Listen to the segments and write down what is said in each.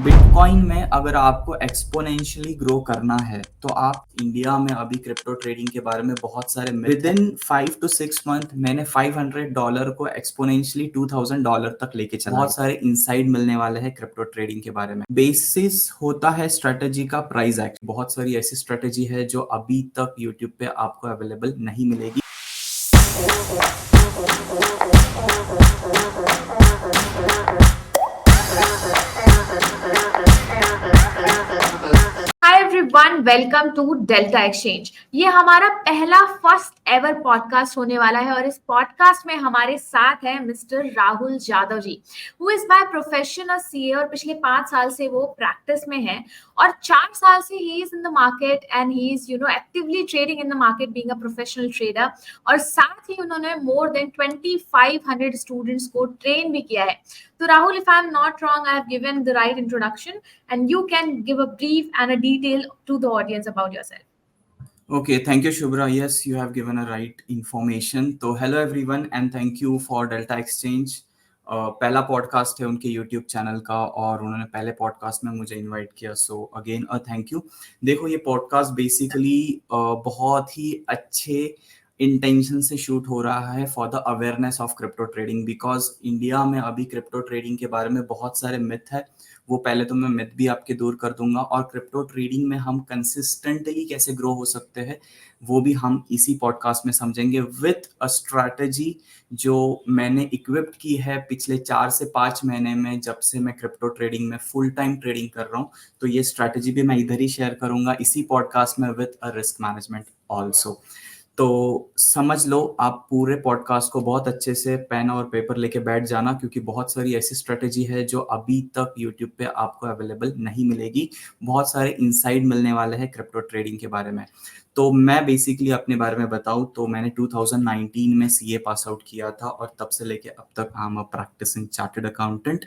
Bitcoin में अगर आपको एक्सपोनेंशियली ग्रो करना है तो आप इंडिया में अभी क्रिप्टो ट्रेडिंग के बारे में बहुत सारे विद इन 5 to 6 मंथ मैंने $500 को एक्सपोनेंशियली $2000 तक लेके चला बहुत सारे इंसाइड मिलने वाले हैं क्रिप्टो ट्रेडिंग के बारे में। बेसिस होता है स्ट्रेटेजी का प्राइस एक्ट। बहुत सारी ऐसी स्ट्रेटेजी है जो अभी तक यूट्यूब पे आपको अवेलेबल नहीं मिलेगी। Everyone, welcome to Delta Exchange. ये हमारा पहला फर्स्ट एवर पॉडकास्ट होने वाला है और इस पॉडकास्ट में हमारे साथ है mister Rahul Yadav ji, who is by profession a CA और पिछले 5 साल से वो प्रैक्टिस में है और 4 साल से he is in the market and he is actively trading in the market being a professional trader. और साथ ही उन्होंने मोर देन 2500 स्टूडेंट्स को ट्रेन भी किया है। So Rahul, if I'm not wrong, I have given the right introduction and you can give a brief and a detail to the audience about yourself. Okay, thank you, Shubhra. Yes, you have given a right information. तो hello everyone and thank you for Delta Exchange. पहला podcast है उनके YouTube channel का और उन्होंने पहले podcast में मुझे इनवाइट किया, सो अगेन थैंक यू। देखो, ये पॉडकास्ट बेसिकली बहुत ही अच्छे इंटेंशन से शूट हो रहा है for the awareness of crypto trading, because India में अभी क्रिप्टो ट्रेडिंग के बारे में बहुत सारे मिथ है। वो पहले तो मैं मिथ भी आपके दूर कर दूंगा और क्रिप्टो ट्रेडिंग में हम कंसिस्टेंटली कैसे ग्रो हो सकते हैं वो भी हम इसी पॉडकास्ट में समझेंगे विथ अ स्ट्रैटेजी जो मैंने इक्विप्ड की है पिछले 4 से 5 महीने में, जब से मैं क्रिप्टो ट्रेडिंग में फुल टाइम ट्रेडिंग कर रहा हूँ। तो ये स्ट्रैटेजी भी मैं इधर ही शेयर करूंगा इसी पॉडकास्ट में with a risk management also. तो समझ लो, आप पूरे पॉडकास्ट को बहुत अच्छे से पेन और पेपर लेके बैठ जाना, क्योंकि बहुत सारी ऐसी स्ट्रेटेजी है जो अभी तक यूट्यूब पे आपको अवेलेबल नहीं मिलेगी। बहुत सारे इंसाइड मिलने वाले हैं क्रिप्टो ट्रेडिंग के बारे में। तो मैं बेसिकली अपने बारे में बताऊं तो मैंने 2019 में सीए पास आउट किया था और तब से लेके अब तक I am a practising chartered accountant.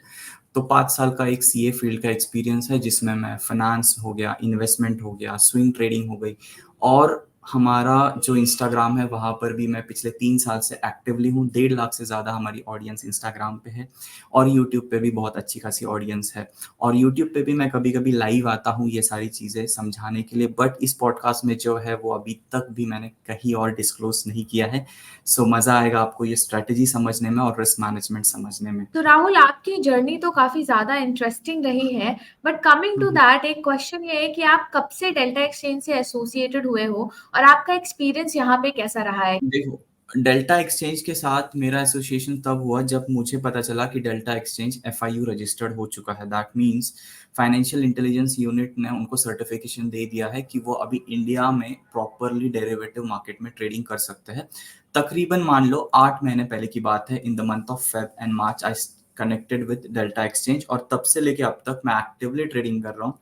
तो 5 साल का एक सीए फील्ड का एक्सपीरियंस है जिसमें मैं फाइनेंस हो गया, इन्वेस्टमेंट हो गया, स्विंग ट्रेडिंग हो गई। और हमारा जो इंस्टाग्राम है वहाँ पर भी मैं पिछले 3 साल से एक्टिवली हूँ। 1.5 लाख से ज़्यादा हमारी ऑडियंस इंस्टाग्राम पे है और यूट्यूब पे भी बहुत अच्छी खासी ऑडियंस है। और यूट्यूब पे भी मैं कभी कभी लाइव आता हूँ ये सारी चीज़ें समझाने के लिए, बट इस पॉडकास्ट में जो है वो अभी तक भी मैंने कहीं और डिस्क्लोज नहीं किया है। सो मज़ा आएगा आपको ये स्ट्रैटेजी समझने में और रिस्क मैनेजमेंट समझने में। तो राहुल, आपकी जर्नी तो काफी ज्यादा इंटरेस्टिंग रही है, बट कमिंग टू दैट एक क्वेश्चन ये है कि आप कब से डेल्टा एक्सचेंज से एसोसिएटेड हुए हो और आपका एक्सपीरियंस यहाँ पे कैसा रहा है? देखो, डेल्टा एक्सचेंज के साथ मेरा एसोसिएशन तब हुआ जब मुझे पता चला कि डेल्टा एक्सचेंज एफआईयू रजिस्टर्ड हो चुका है। That means financial intelligence unit ने उनको सर्टिफिकेशन दे दिया है कि वो अभी इंडिया में प्रॉपरली डेरिवेटिव मार्केट में ट्रेडिंग कर सकते हैं। तकरीबन मान लो 8 महीने पहले की बात है। In the month of Feb and March I connected with Delta exchange और तब से लेके अब तक मैं एक्टिवली ट्रेडिंग कर रहा हूँ।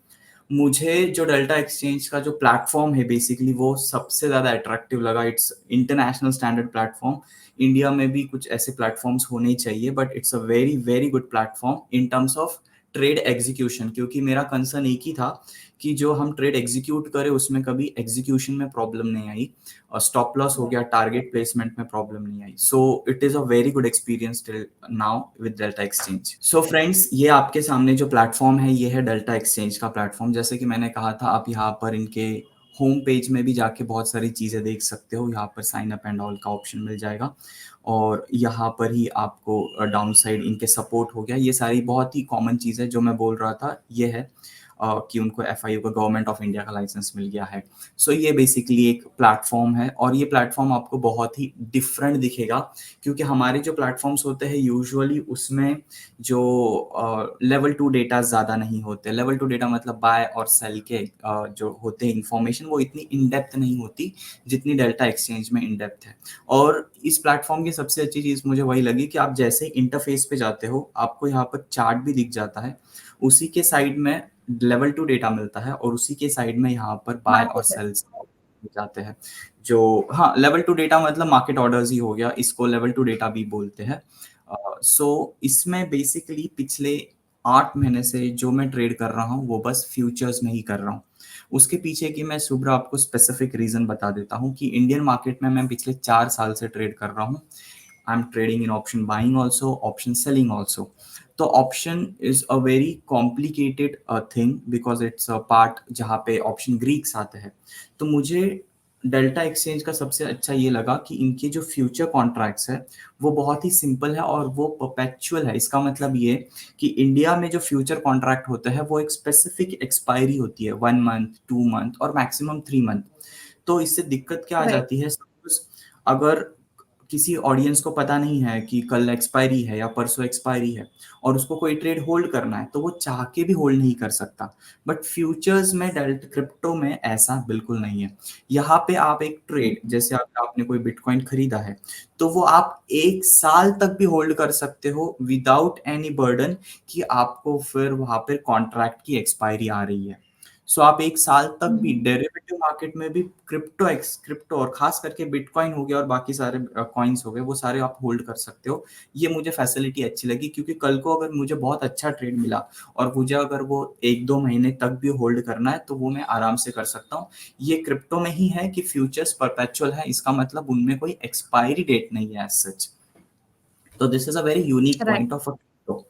मुझे जो डेल्टा एक्सचेंज का जो प्लेटफॉर्म है बेसिकली वो सबसे ज़्यादा अट्रैक्टिव लगा। It's international standard platform. India में भी कुछ ऐसे प्लेटफॉर्म्स होने ही चाहिए, but it's a very very good platform in terms of trade execution. क्योंकि मेरा कंसर्न एक ही था कि जो हम ट्रेड एग्जीक्यूट करें उसमें कभी एग्जीक्यूशन में प्रॉब्लम नहीं आई और स्टॉप लॉस हो गया, टारगेट प्लेसमेंट में प्रॉब्लम नहीं आई। So it is a very good experience till now with Delta Exchange. So friends, ये आपके सामने जो प्लेटफॉर्म है ये है डेल्टा एक्सचेंज का प्लेटफॉर्म। जैसे कि मैंने कहा था, आप यहाँ पर इनके होम पेज में भी जाके बहुत सारी चीज़ें देख सकते हो। यहाँ पर साइन अप एंड ऑल का ऑप्शन मिल जाएगा और यहाँ पर ही आपको डाउन साइड इनके सपोर्ट हो गया। ये सारी बहुत ही कॉमन चीज़ है जो मैं बोल रहा था। ये है कि उनको एफआईयू का गवर्नमेंट ऑफ इंडिया का लाइसेंस मिल गया है। सो ये बेसिकली एक प्लेटफॉर्म है और ये प्लेटफॉर्म आपको बहुत ही डिफरेंट दिखेगा, क्योंकि हमारे जो प्लेटफॉर्म्स होते हैं यूजुअली उसमें जो लेवल 2 डेटा ज़्यादा नहीं होते। लेवल 2 डेटा मतलब बाय और सेल के जो होते हैं इंफॉर्मेशन, वो इतनी इन डेप्थ नहीं होती जितनी डेल्टा एक्सचेंज में इन डेप्थ है। और इस प्लेटफॉर्म की सबसे अच्छी चीज़ मुझे वही लगी कि आप जैसे ही इंटरफेस पे जाते हो आपको यहाँ पर चार्ट भी दिख जाता है, उसी के साइड में लेवल 2 डेटा मिलता है और उसी के साइड में यहाँ पर बाय और सेल्स जाते हैं। जो हाँ, लेवल 2 डेटा मतलब मार्केट ऑर्डर्स ही हो गया, इसको लेवल 2 डेटा भी बोलते हैं। सो इसमें बेसिकली पिछले 8 महीने से जो मैं ट्रेड कर रहा हूँ वो बस फ्यूचर्स में ही कर रहा हूँ। उसके पीछे की मैं शुभ्रा आपको स्पेसिफिक रीजन बता देता हूँ कि इंडियन मार्केट में मैं पिछले 4 साल से ट्रेड कर रहा हूँ। I am trading in option buying also, option selling also. तो option is a very complicated thing because it's a part जहाँ पे ऑप्शन ग्रीक्स आते हैं। तो मुझे डेल्टा एक्सचेंज का सबसे अच्छा ये लगा कि इनके जो फ्यूचर कॉन्ट्रैक्ट्स है वो बहुत ही सिंपल है और वो परपेचुअल है। इसका मतलब ये कि इंडिया में जो फ्यूचर कॉन्ट्रैक्ट होते हैं वो एक स्पेसिफिक एक्सपायरी होती है, 1 मंथ, 2 मंथ और मैक्सिमम 3 मंथ। तो इससे दिक्कत क्या आ राइट। जाती है, सपोज अगर किसी ऑडियंस को पता नहीं है कि कल एक्सपायरी है या परसों एक्सपायरी है और उसको कोई ट्रेड होल्ड करना है, तो वो चाह के भी होल्ड नहीं कर सकता। बट फ्यूचर्स में, डेल्टा क्रिप्टो में ऐसा बिल्कुल नहीं है। यहाँ पे आप एक ट्रेड, जैसे अगर आपने कोई बिटकॉइन खरीदा है, तो वो आप 1 साल तक भी होल्ड कर सकते हो विदाउट एनी बर्डन कि आपको फिर वहां पर कॉन्ट्रैक्ट की एक्सपायरी आ रही है। सो आप 1 साल तक भी डेरिवेटिव मार्केट में भी क्रिप्टो और खास करके बिटकॉइन हो गया और बाकी सारे कॉइन्स हो गए, वो सारे आप होल्ड कर सकते हो। ये मुझे फैसिलिटी अच्छी लगी क्योंकि कल को अगर मुझे बहुत अच्छा ट्रेड मिला और मुझे अगर वो 1-2 महीने तक भी होल्ड करना है तो वो मैं आराम से कर सकता हूँ। ये क्रिप्टो में ही है कि फ्यूचर्स परपेचुअल है, इसका मतलब उनमें कोई एक्सपायरी डेट नहीं है एज सच। तो this is a very unique right. Point of a crypto.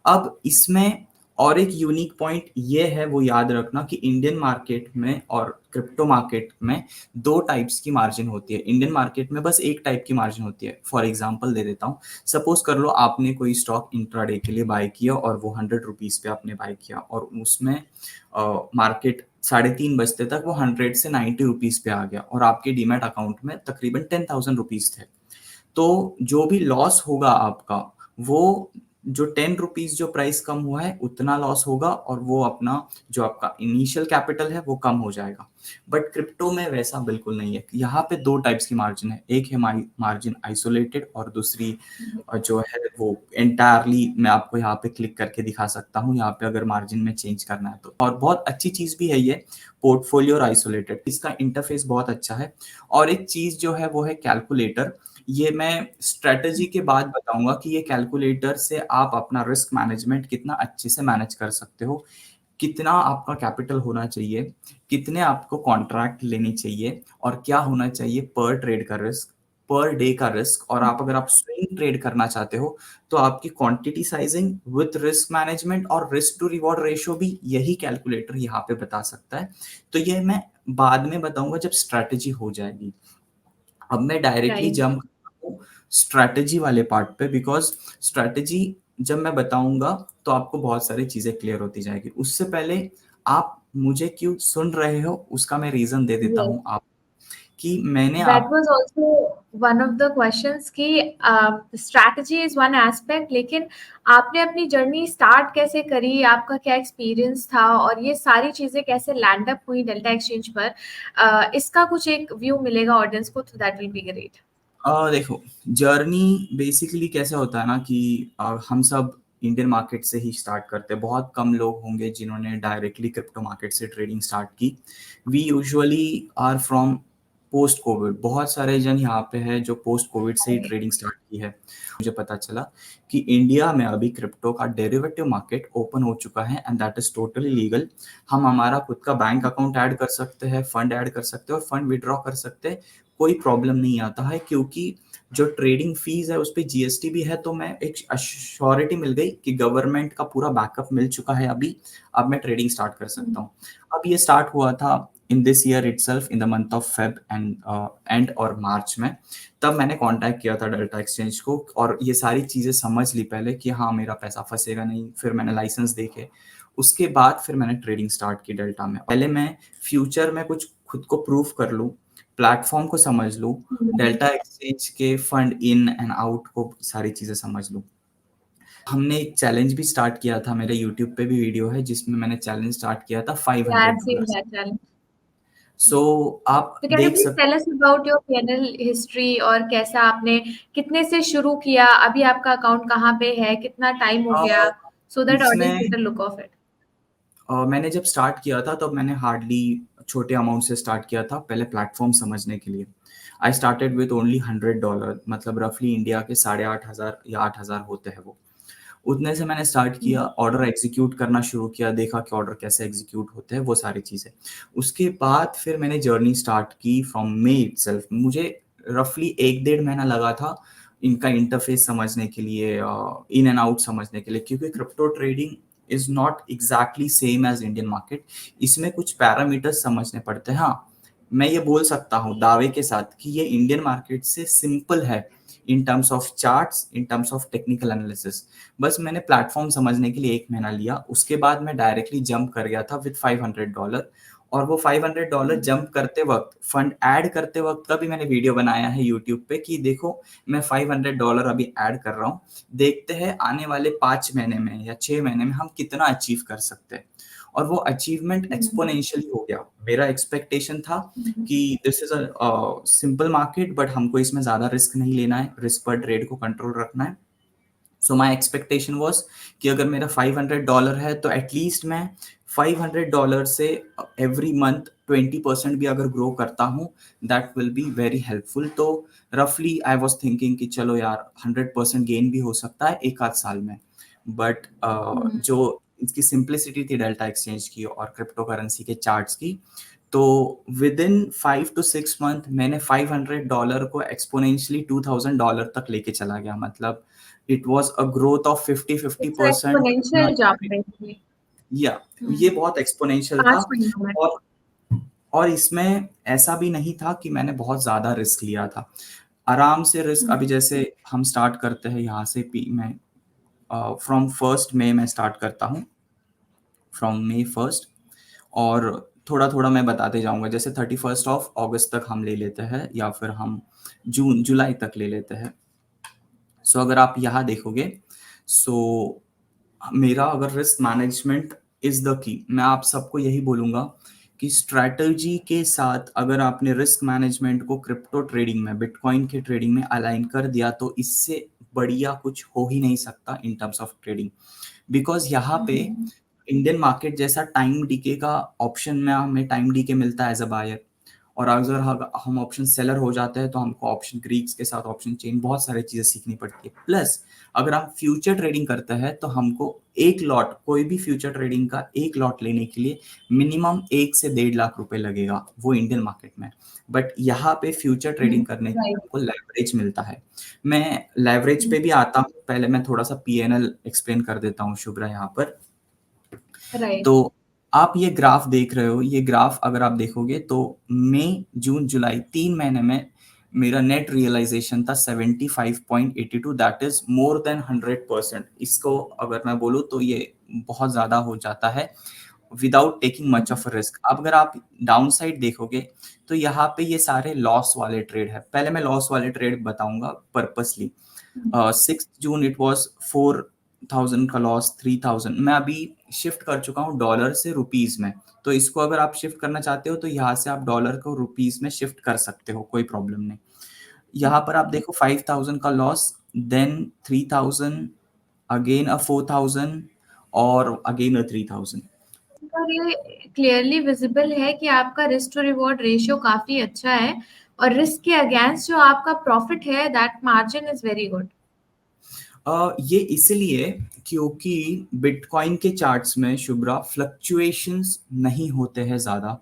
अब इसमें और एक यूनिक पॉइंट ये है, वो याद रखना कि इंडियन मार्केट में और क्रिप्टो मार्केट में 2 टाइप्स की मार्जिन होती है। इंडियन मार्केट में बस एक टाइप की मार्जिन होती है। फॉर एग्जांपल दे देता हूँ, सपोज कर लो आपने कोई स्टॉक इंट्राडे के लिए बाय किया और वो 100 रुपीज पे आपने बाय किया और उसमें मार्केट 3:30 बजते तक वो 100 से 90 रुपीज पे आ गया और आपके डीमैट अकाउंट में तकरीबन 10,000 रुपीज थे। तो जो भी लॉस होगा आपका, वो जो 10 रुपीज जो प्राइस कम हुआ है उतना लॉस होगा और वो अपना जो आपका इनिशियल कैपिटल है वो कम हो जाएगा। बट क्रिप्टो में वैसा बिल्कुल नहीं है। यहाँ पे 2 टाइप्स की मार्जिन है, एक है मार्जिन आइसोलेटेड और दूसरी जो है वो एंटायरली मैं आपको यहाँ पे क्लिक करके दिखा सकता हूँ, यहाँ पे अगर मार्जिन में चेंज करना है तो। और बहुत अच्छी चीज भी है ये पोर्टफोलियो और आइसोलेटेड, इसका इंटरफेस बहुत अच्छा है। और एक चीज जो है वो है कैलकुलेटर। ये मैं स्ट्रेटजी के बाद बताऊंगा कि ये कैलकुलेटर से आप अपना रिस्क मैनेजमेंट कितना अच्छे से मैनेज कर सकते हो, कितना आपका कैपिटल होना चाहिए, कितने आपको कॉन्ट्रैक्ट लेनी चाहिए और क्या होना चाहिए पर ट्रेड का रिस्क, पर डे का रिस्क। और आप अगर आप स्विंग ट्रेड करना चाहते हो तो आपकी quantity sizing with risk management और रिस्क टू रिवॉर्ड रेशियो भी यही कैलकुलेटर यहाँ पे बता सकता है। तो ये मैं बाद में बताऊंगा जब स्ट्रैटेजी हो जाएगी। अब मैं डायरेक्टली राइट। जंप करता हूँ स्ट्रैटेजी वाले पार्ट पे, बिकॉज स्ट्रैटेजी जब मैं बताऊंगा तो आपको बहुत सारी चीजें क्लियर होती जाएगी। उससे पहले आप मुझे क्यों सुन रहे हो उसका मैं रीजन दे देता यस। हूँ आप, कि मैंने दैट आप was also one of the questions कि स्ट्रैटेजी इज वन एस्पेक्ट, लेकिन आपने अपनी जर्नी स्टार्ट कैसे करी, आपका क्या एक्सपीरियंस था और ये सारी चीजें कैसे लैंड अप हुई डेल्टा एक्सचेंज पर, इसका कुछ एक व्यू मिलेगा ऑडियंस को, तो दैट विल बी ग्रेट। देखो, जर्नी बेसिकली कैसे होता है ना कि हम सब इंडियन मार्केट से ही स्टार्ट करते हैं। बहुत कम लोग होंगे जिन्होंने डायरेक्टली क्रिप्टो मार्केट से ट्रेडिंग स्टार्ट की। We usually are from post covid. बहुत सारे जन यहाँ पे हैं जो पोस्ट कोविड से ही ट्रेडिंग स्टार्ट की है। मुझे पता चला कि इंडिया में अभी क्रिप्टो का डेरिवेटिव मार्केट ओपन हो चुका है and that is totally legal. हम हमारा खुद का बैंक अकाउंट ऐड कर सकते हैं, फंड ऐड कर सकते हैं और फंड विड्रॉ कर सकते हैं। कोई प्रॉब्लम नहीं आता है क्योंकि जो ट्रेडिंग फीस है उस पे जीएसटी भी है। तो मैं एक अश्योरिटी मिल गई कि गवर्नमेंट का पूरा बैकअप मिल चुका है अभी। अब मैं ट्रेडिंग स्टार्ट कर सकता हूँ। अब ये स्टार्ट हुआ था in this year itself, in the month of Feb and और मार्च में। तब मैंने कांटेक्ट किया था डेल्टा एक्सचेंज को और ये सारी चीज़ें समझ ली पहले कि हाँ मेरा पैसा फंसेगा नहीं। फिर मैंने लाइसेंस देखे, उसके बाद फिर मैंने ट्रेडिंग स्टार्ट की डेल्टा में। पहले मैं फ्यूचर में कुछ खुद को प्रूव कर लूँ, प्लेटफॉर्म को समझ लूँ, डेल्टा एक्सचेंज के फंड इन एंड आउट को सारी चीज़ें समझ लूँ। हमने एक चैलेंज भी स्टार्ट किया था, मेरे यूट्यूब पे भी वीडियो है जिसमें मैंने चैलेंज स्टार्ट किया था Yeah, I've seen $500। that challenge. So आप तो कैन यू देख प्लीज सकते tell us about your PNL history और कैसा आपने कितने से शुरू किया, अभी आपका अकाउंट कहाँ पे है, कितना टाइम हो गया, सो दैट ऑडियंस इसमें get a look of it. मैंने जब स्टार्ट किया था तब मैंने हार्डली छोटे अमाउंट से स्टार्ट किया था, पहले प्लेटफॉर्म समझने के लिए। आई स्टार्टेड विथ ओनली $100, मतलब रफली इंडिया के 8,500 या 8,000 होते हैं वो। उतने से मैंने स्टार्ट किया, ऑर्डर एग्जीक्यूट करना शुरू किया, देखा कि ऑर्डर कैसे एग्जीक्यूट होते हैं, वो सारी चीज़ें। उसके बाद फिर मैंने जर्नी स्टार्ट की फ्रॉम मे इटसेल्फ। मुझे रफली 1-1.5 महीना लगा था इनका इंटरफेस समझने के लिए, इन एंड आउट समझने के लिए, क्योंकि crypto trading is not exactly same as Indian market. इसमें कुछ पैरामीटर्स समझने पड़ते हैं। हाँ, मैं ये बोल सकता हूँ दावे के साथ कि ये इंडियन मार्केट से सिंपल है इन terms of charts, in terms of technical analysis. बस मैंने प्लेटफॉर्म समझने के लिए 1 महीना लिया, उसके बाद मैं डायरेक्टली जंप कर गया था विद $500। और वो $500 जंप करते वक्त, फंड ऐड करते वक्त का भी मैंने वीडियो बनाया है यूट्यूब पे कि देखो मैं $500 अभी ऐड कर रहा हूँ, देखते हैं आने वाले 5 महीने में या 6 महीने में हम कितना अचीव कर सकते हैं। और वो अचीवमेंट एक्सपोनेंशियली हो गया। मेरा एक्सपेक्टेशन था कि this is a simple market, but हमको इसमें ज्यादा रिस्क नहीं लेना है, रिस्क पर ट्रेड को कंट्रोल रखना है। सो माई एक्सपेक्टेशन वॉज कि अगर मेरा $500 है तो एटलीस्ट मैं $500 से एवरी मंथ 20% भी अगर ग्रो करता हूँ, that will be very helpful. तो रफली आई वॉज थिंकिंग कि चलो यार 100% गेन भी हो सकता है 1 आध साल में। बट जो इसकी सिंप्लिसिटी थी डेल्टा एक्सचेंज की और क्रिप्टो करेंसी के चार्ट्स की, तो विद इन 5 to 6 मंथ मैंने $500 को एक्सपोनेंशियली $2000 तक लेके चला गया। मतलब it was a growth of 50-50%। Exponential jump basically. या ये बहुत एक्सपोनेंशियल था। 5 महीनों में। और इसमें ऐसा भी नहीं था कि मैंने बहुत ज्यादा रिस्क लिया था। आराम से रिस्क, अभी जैसे हम स्टार्ट करते हैं यहाँ से, मैं फ्रॉम 1 मई मैं स्टार्ट करता हूँ, फ्रॉम May 1, और थोड़ा थोड़ा मैं बताते जाऊंगा। जैसे 31 अगस्त तक हम ले लेते हैं, या फिर हम जुलाई तक ले लेते हैं। सो अगर आप यहाँ देखोगे, सो मेरा अगर risk management is the key, मैं आप सबको यही बोलूंगा कि स्ट्रैटेजी के साथ अगर आपने रिस्क मैनेजमेंट को क्रिप्टो ट्रेडिंग में, बिटकॉइन के ट्रेडिंग में अलाइन कर दिया, तो इससे बढ़िया कुछ हो ही नहीं सकता इन टर्म्स ऑफ ट्रेडिंग। बिकॉज यहाँ पे इंडियन मार्केट जैसा टाइम डीके का ऑप्शन में हमें टाइम डीके मिलता है एज अ बायर, और अगर हम ऑप्शन सेलर हो जाते हैं तो हमको ऑप्शन ग्रीक्स के साथ ऑप्शन चेन, बहुत सारी चीजें सीखनी पड़ती है। प्लस अगर हम फ्यूचर ट्रेडिंग करते हैं तो हमको एक लॉट, कोई भी फ्यूचर ट्रेडिंग का एक लॉट लेने के लिए मिनिमम 1 से 1.5 लाख रुपए लगेगा, वो इंडियन मार्केट में। बट यहाँ पे फ्यूचर ट्रेडिंग करने के लिए हमको लेवरेज मिलता है। मैं लेवरेज पे भी आता हूँ, पहले मैं थोड़ा सा PNL एक्सप्लेन कर देता हूँ शुभ्रा यहाँ पर। राइट। तो आप ये ग्राफ देख रहे हो, ये ग्राफ अगर आप देखोगे तो मई जून जुलाई 3 महीने में मेरा नेट रियलाइजेशन था 75.82, दैट इज मोर देन 100%। इसको अगर मैं बोलूँ तो ये बहुत ज्यादा हो जाता है without taking much of risk. अब अगर आप डाउन साइड देखोगे तो यहाँ पे ये सारे लॉस वाले ट्रेड है। पहले मैं लॉस वाले ट्रेड बताऊंगा पर्पसली। 6 जून इट वॉज 4000 का लॉस, 3000। मैं अभी शिफ्ट कर चुका हूँ डॉलर से रुपीज में, तो इसको अगर आप शिफ्ट करना चाहते हो तो यहाँ से आप डॉलर को रुपीज में शिफ्ट कर सकते हो, कोई प्रॉब्लम नहीं। यहाँ पर आप देखो 5000 का लॉस, देन 3000, अगेन अ 4000, और अगेन अ 3000। और ये क्लियरली विजिबल है कि आपका रिस्क टू रिवॉर्ड रेशियो काफी अच्छा है, और रिस्क के अगेंस्ट जो आपका प्रॉफिट है, that margin is very good. ये इसलिए क्योंकि बिटकॉइन के चार्ट्स में शुभ्रा फ्लक्चुएशंस नहीं होते हैं ज्यादा।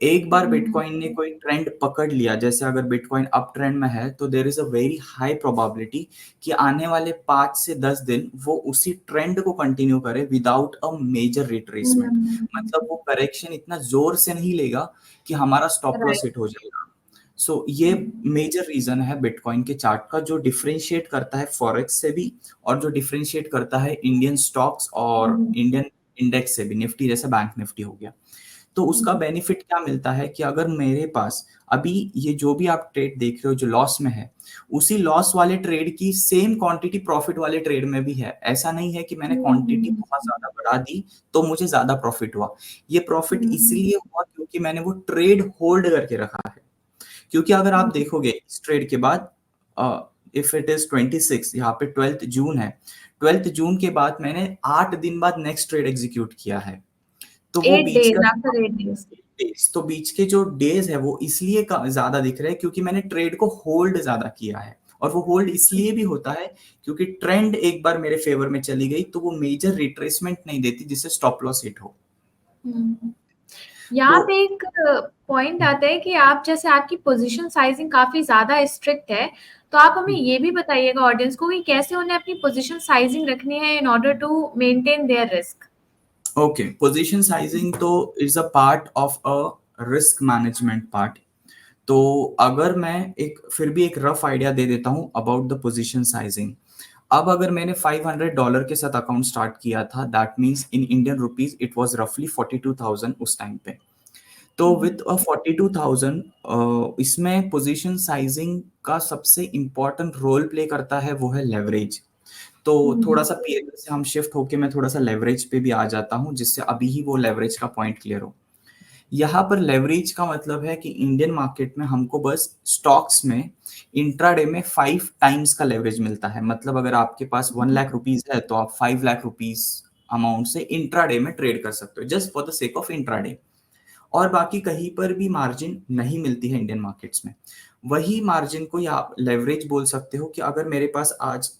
एक बार बिटकॉइन ने कोई ट्रेंड पकड़ लिया, जैसे अगर बिटकॉइन अप ट्रेंड में है तो there is a very high probability कि आने वाले 5 से 10 दिन वो उसी ट्रेंड को कंटिन्यू करे विदाउट अ मेजर रिट्रेसमेंट। मतलब वो करेक्शन इतना जोर से नहीं लेगा कि हमारा स्टॉप लॉस हिट हो जाएगा। सो ये मेजर रीजन है बिटकॉइन के चार्ट का, जो डिफरेंशिएट करता है फॉरेक्स से भी, और जो डिफरेंशिएट करता है इंडियन स्टॉक्स और इंडियन इंडेक्स से भी, निफ्टी जैसे बैंक निफ्टी हो गया। तो उसका बेनिफिट क्या मिलता है कि अगर मेरे पास अभी ये जो भी आप ट्रेड देख रहे हो जो लॉस में है, उसी लॉस वाले ट्रेड की सेम क्वांटिटी प्रॉफिट वाले ट्रेड में भी है। ऐसा नहीं है कि मैंने क्वांटिटी बहुत ज्यादा बढ़ा दी तो मुझे ज्यादा प्रॉफिट हुआ। ये प्रॉफिट इसलिए हुआ क्योंकि मैंने वो ट्रेड होल्ड करके रखा है। क्योंकि अगर आप देखोगे इस ट्रेड के बाद, इफ इट इज 26, यहाँ पे 12 जून है, 12 जून के बाद मैंने 8 दिन बाद नेक्स्ट ट्रेड एग्जीक्यूट किया है। तो वो 8 बीच days का आफ्टर 8 days। डेज, तो बीच के जो डेज है वो इसलिए ज्यादा दिख रहे हैं क्योंकि मैंने ट्रेड को होल्ड ज्यादा किया है। और वो होल्ड इसलिए भी होता है क्योंकि ट्रेंड एक बार मेरे फेवर में चली गई तो वो मेजर रिट्रेसमेंट नहीं देती जिससे स्टॉप लॉस हिट हो। यहाँ तो पे एक पॉइंट आता है कि आप जैसे आपकी पोजीशन साइजिंग काफी ज्यादा स्ट्रिक्ट है, तो आप हमें ये भी बताइएगा ऑडियंस को कि कैसे उन्हें अपनी पोजीशन साइजिंग रखनी है in order to maintain their risk. Okay, position sizing तो is a part of a risk management part. तो अगर मैं एक फिर भी एक रफ आइडिया दे देता हूँ अबाउट द पोजीशन साइजिंग। अब अगर मैंने $500 के साथ अकाउंट स्टार्ट किया था, that means in Indian rupees it was रफली 42,000 उस टाइम पे। तो विथ अ 42,000 इसमें पोजीशन साइजिंग का सबसे इम्पोर्टेंट रोल प्ले करता है वो है लेवरेज। तो थोड़ा सा पीएल से हम शिफ्ट होके मैं थोड़ा सा लेवरेज पे भी आ जाता हूँ, जिससे अभी ही वो लेवरेज का पॉइंट क्लियर हो। यहाँ पर लेवरेज का मतलब है कि इंडियन मार्केट में हमको बस स्टॉक्स में इंट्राडे में 5 टाइम्स का लेवरेज मिलता है। मतलब अगर आपके पास 1 लाख रुपीज है तो आप 5 लाख रुपीज अमाउंट से इंट्राडे में ट्रेड कर सकते हो, just for the sake of intraday. और बाकी कहीं पर भी मार्जिन नहीं मिलती है इंडियन मार्केट्स में। वही मार्जिन को या आप लेवरेज बोल सकते हो कि अगर मेरे पास आज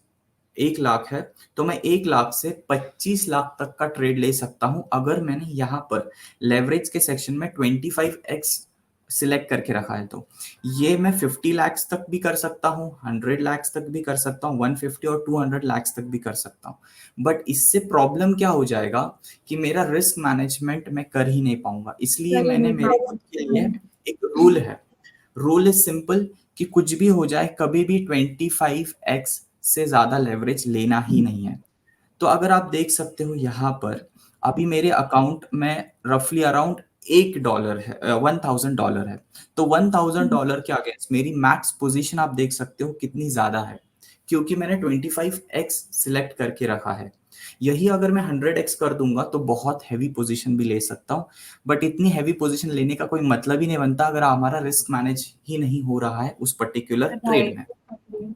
1 लाख है तो मैं 1 लाख से 25 लाख तक का ट्रेड ले सकता हूं, अगर मैंने यहाँ पर लेवरेज के सेक्शन में 25x सिलेक्ट करके रखा है। तो ये मैं 50 lakhs तक भी कर सकता हूँ, 100 lakhs तक भी कर सकता हूँ, 150 और 200 lakhs तक भी कर सकता हूँ। बट इससे प्रॉब्लम क्या हो जाएगा कि मेरा रिस्क मैनेजमेंट मैं कर ही नहीं पाऊंगा। इसलिए कर ही मैंने नहीं मेरे पाऊंगा। खुद के लिए एक रूल है। रूल इज सिंपल कि कुछ भी हो जाए कभी भी 25x से ज्यादा लेवरेज लेना ही नहीं है। तो अगर आप देख सकते हो यहाँ पर अभी मेरे अकाउंट में रफली अराउंड $1 है, $1,000 है। तो $1,000 के अगेंस्ट मेरी मैक्स पोजीशन आप देख सकते हो कितनी ज्यादा है, क्योंकि मैंने 25x सिलेक्ट करके रखा है। यही अगर मैं 100x कर दूंगा तो बहुत हैवी पोजीशन भी ले सकता हूँ। बट इतनी हैवी पोजीशन लेने का कोई मतलब ही नहीं बनता अगर हमारा रिस्क मैनेज ही नहीं हो रहा है उस पर्टिकुलर ट्रेड में। राइट।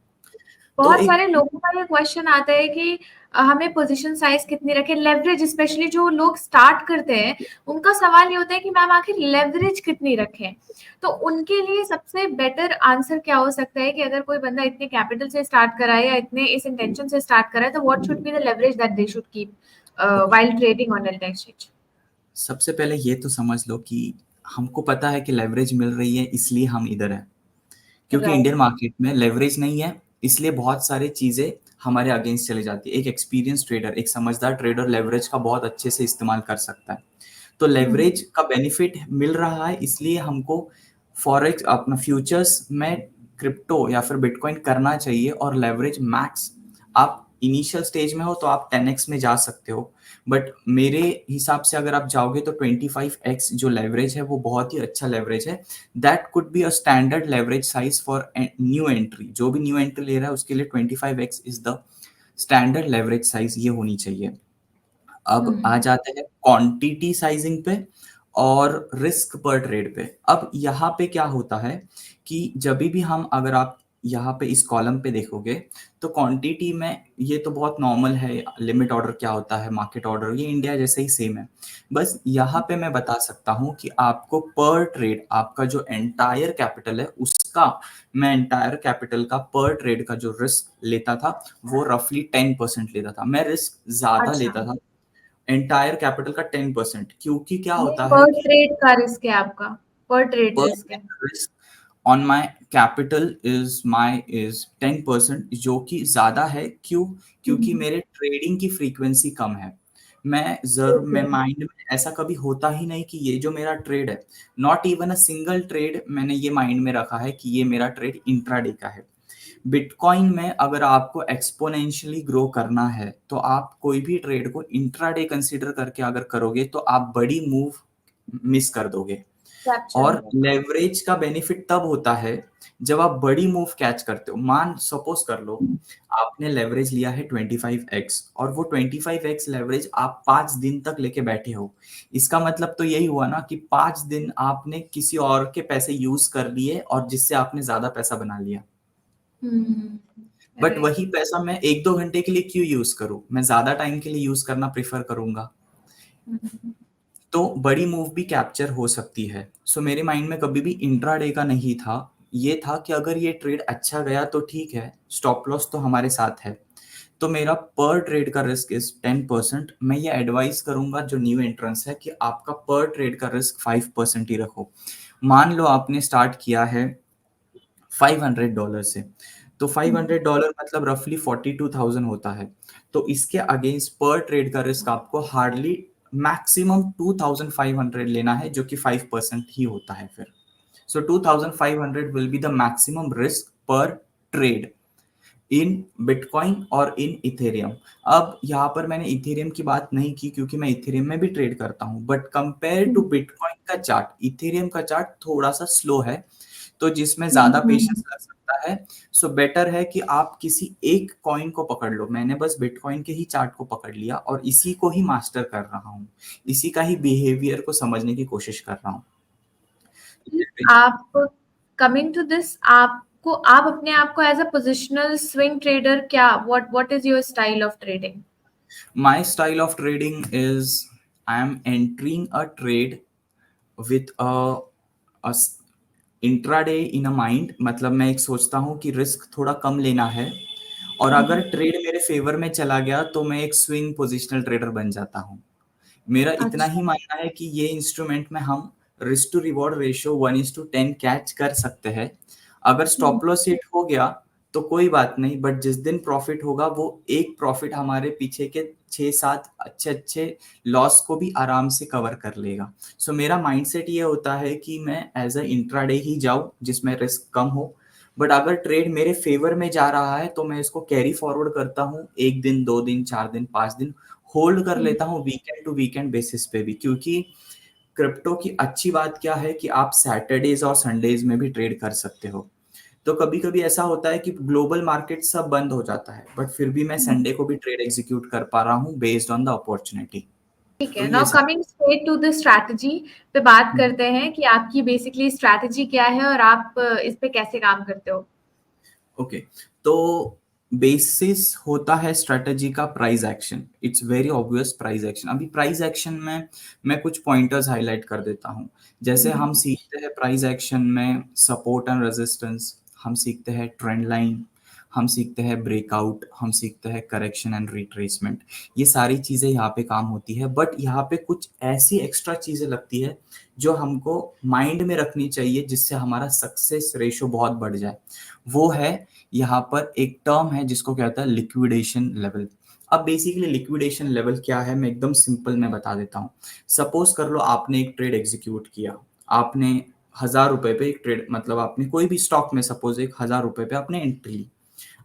तो बहुत एक सारे लोगों का ये क्वेश्चन आता है कि हमें पोजीशन साइज कितनी रखें, लेवरेज स्पेशली जो लोग स्टार्ट करते हैं उनका सवाल ये होता है कि मैम आखिर लेवरेज कितनी रखें। तो उनके लिए सबसे बेटर आंसर क्या हो सकता है कि अगर कोई बंदा इतने कैपिटल से स्टार्ट करा है या इतने इस इंटेंशन से स्टार्ट करा है, तो what should be the leverage that they should keep okay, while trading on delta exchange. सबसे पहले ये तो समझ लो कि हमको पता है कि लेवरेज मिल रही है इसलिए हम इधर हैं, क्योंकि इंडियन राइट। मार्केट में लेवरेज नहीं है। इसलिए बहुत सारी चीजें हमारे अगेंस्ट चली जाती है। एक एक्सपीरियंस ट्रेडर, एक समझदार ट्रेडर लेवरेज का बहुत अच्छे से इस्तेमाल कर सकता है। तो लेवरेज का बेनिफिट मिल रहा है, इसलिए हमको फॉरेक्स अपना फ्यूचर्स में क्रिप्टो या फिर बिटकॉइन करना चाहिए। और लेवरेज मैक्स आप इनिशियल स्टेज में हो तो आप 10x में जा सकते हो, बट मेरे हिसाब से अगर आप जाओगे तो 25x जो लेवरेज है वो बहुत ही अच्छा लेवरेज है। That could be a standard leverage size for new entry. जो भी न्यू एंट्री ले रहा है उसके लिए 25x is the standard leverage size, ये होनी चाहिए। अब आ जाते हैं क्वांटिटी साइजिंग पे और रिस्क पर ट्रेड पे। अब यहाँ पे क्या होता है कि जब भी हम अगर आप यहाँ पे इस कॉलम पे देखोगे तो क्वांटिटी में ये तो बहुत नॉर्मल है, लिमिट ऑर्डर क्या होता है, मार्केट ऑर्डर, ये इंडिया जैसे ही सेम है। बस यहाँ पे मैं बता सकता हूँ कि आपको पर ट्रेड आपका जो एंटायर कैपिटल है उसका, मैं एंटायर कैपिटल का पर ट्रेड का जो रिस्क लेता था वो रफली 10% लेता था। मैं रिस्क ज्यादा अच्छा, लेता था, एंटायर कैपिटल का 10%, क्योंकि क्या ये होता है पर कि ट्रेड का रिस्क है आपका, पर ट्रेड पर रिस्क है। Risk on my capital is 10%, जो कि ज्यादा है। क्यों? क्योंकि मेरे ट्रेडिंग की फ्रीक्वेंसी कम है। मैं ओके। माइंड में ऐसा कभी होता ही नहीं कि ये जो मेरा ट्रेड है, not even a single trade मैंने ये माइंड में रखा है कि ये मेरा ट्रेड इंट्राडे का है। बिटकॉइन में अगर आपको एक्सपोनेंशियली ग्रो करना है तो आप कोई भी ट्रेड को इंट्राडे कंसीडर करके अगर करोगे तो आप बड़ी मूव मिस कर दोगे। कैप्चर और नहीं होगा। लेवरेज का बेनिफिट तब होता है जब आप बड़ी मूव कैच करते हो। मान सपोज कर लो आपने लेवरेज लिया है 25x और वो 25x लेवरेज आप 5 दिन तक लेके बैठे हो। इसका मतलब तो यही हुआ ना कि 5 दिन आपने किसी और के पैसे यूज कर लिए और जिससे आपने ज्यादा पैसा बना लिया। But right. वही पैसा मैं 1-2 घंटे के लिए क्यों यूज करूं, मैं ज्यादा टाइम के लिए यूज करना प्रेफर करूंगा। तो बड़ी मूव भी कैप्चर हो सकती है। सो मेरे माइंड में कभी भी इंट्राडे का नहीं था। ये था कि अगर ये ट्रेड अच्छा गया तो ठीक है, स्टॉप लॉस तो हमारे साथ है। तो मेरा पर ट्रेड का रिस्क इज 10%। मैं ये एडवाइस करूंगा जो न्यू एंट्रेंस है कि आपका पर ट्रेड का रिस्क 5% ही रखो। मान लो आपने स्टार्ट किया है $500 से, तो $500 मतलब रफली 42,000 होता है। तो इसके अगेंस्ट पर ट्रेड का रिस्क आपको हार्डली मैक्सिमम 2,500 लेना है, जो कि 5% ही होता है फिर। सो 2,500 will be the maximum risk पर ट्रेड इन बिटकॉइन और इन इथेरियम। अब यहाँ पर मैंने इथेरियम की बात नहीं की क्योंकि मैं इथेरियम में भी ट्रेड करता हूँ, बट कंपेयर टू बिटकॉइन का चार्ट इथेरियम का चार्ट थोड़ा सा स्लो है, तो जिसमें ज्यादा पेशेंस लग सकता है। सो बेटर है कि आप किसी एक कॉइन को पकड़ लो। मैंने बस बिटकॉइन के ही चार्ट को पकड़ लिया और इसी को ही मास्टर कर रहा हूँ, इसी का ही बिहेवियर को समझने की कोशिश कर रहा हूँ। आप कमिंग टू दिस, आप अपने आप को as a positional swing trader क्या, what is your style of trading? My style of trading is I am entering a trade with a intraday in a mind. मतलब मैं एक सोचता हूँ कि रिस्क थोड़ा कम लेना है, और अगर ट्रेड मेरे फेवर में चला गया तो मैं एक स्विंग पोजिशनल ट्रेडर बन जाता हूँ। मेरा इतना ही अच्छा। मानना है कि ये इंस्ट्रूमेंट में हम risk to reward ratio 1:10 catch कर सकते हैं। अगर स्टॉप लॉस हिट हो गया तो कोई बात नहीं, बट जिस दिन प्रॉफिट होगा वो एक प्रॉफिट हमारे पीछे के 6-7 अच्छे अच्छे लॉस को भी आराम से कवर कर लेगा। सो मेरा माइंडसेट ये होता है कि मैं एज अ इंट्राडे ही जाऊं जिसमें रिस्क कम हो, बट अगर ट्रेड मेरे फेवर में जा रहा है तो मैं इसको कैरी फॉरवर्ड करता हूँ 1 दिन, 2 दिन, 4 दिन, 5 दिन होल्ड कर लेता हूँ वीकेंड टू वीकेंड बेसिस पे भी। क्योंकि क्रिप्टो की अच्छी बात क्या है कि आप सैटरडेज और संडेज में भी ट्रेड कर सकते हो। तो कभी कभी ऐसा होता है कि ग्लोबल मार्केट सब बंद हो जाता है, बट फिर भी मैं संडे को भी ट्रेड एग्जीक्यूट कर पा रहा हूँ बेस्ड ऑन द अपॉर्चुनिटी। ठीक तो है, ये now coming straight to the strategy पे बात करते हैं कि आपकी बेसिकली स्ट्रैटेजी क्या है और आप इस पे कैसे काम करते हो? ओके, तो बेसिस होता है स्ट्रेटजी का price action. It's very obvious price action. अभी प्राइस एक्शन में मैं कुछ पॉइंटर्स हाईलाइट कर देता हूँ। जैसे हम सीखते हैं प्राइस एक्शन में सपोर्ट एंड रेजिस्टेंस, हम सीखते हैं ट्रेंड लाइन, हम सीखते हैं ब्रेकआउट, हम सीखते हैं करेक्शन एंड रिट्रेसमेंट। ये सारी चीज़ें यहाँ पे काम होती है, बट यहाँ पे कुछ ऐसी एक्स्ट्रा चीज़ें लगती है जो हमको माइंड में रखनी चाहिए जिससे हमारा सक्सेस रेशो बहुत बढ़ जाए। वो है, यहाँ पर एक टर्म है जिसको कहता है लिक्विडेशन लेवल। अब बेसिकली लिक्विडेशन लेवल क्या है मैं एकदम सिंपल में बता देता हूँ। सपोज कर लो आपने एक ट्रेड एग्जीक्यूट किया, आपने 1,000 रुपए पे एक ट्रेड, मतलब आपने कोई भी स्टॉक में सपोज 1,000 रुपए पे आपने एंट्री ली।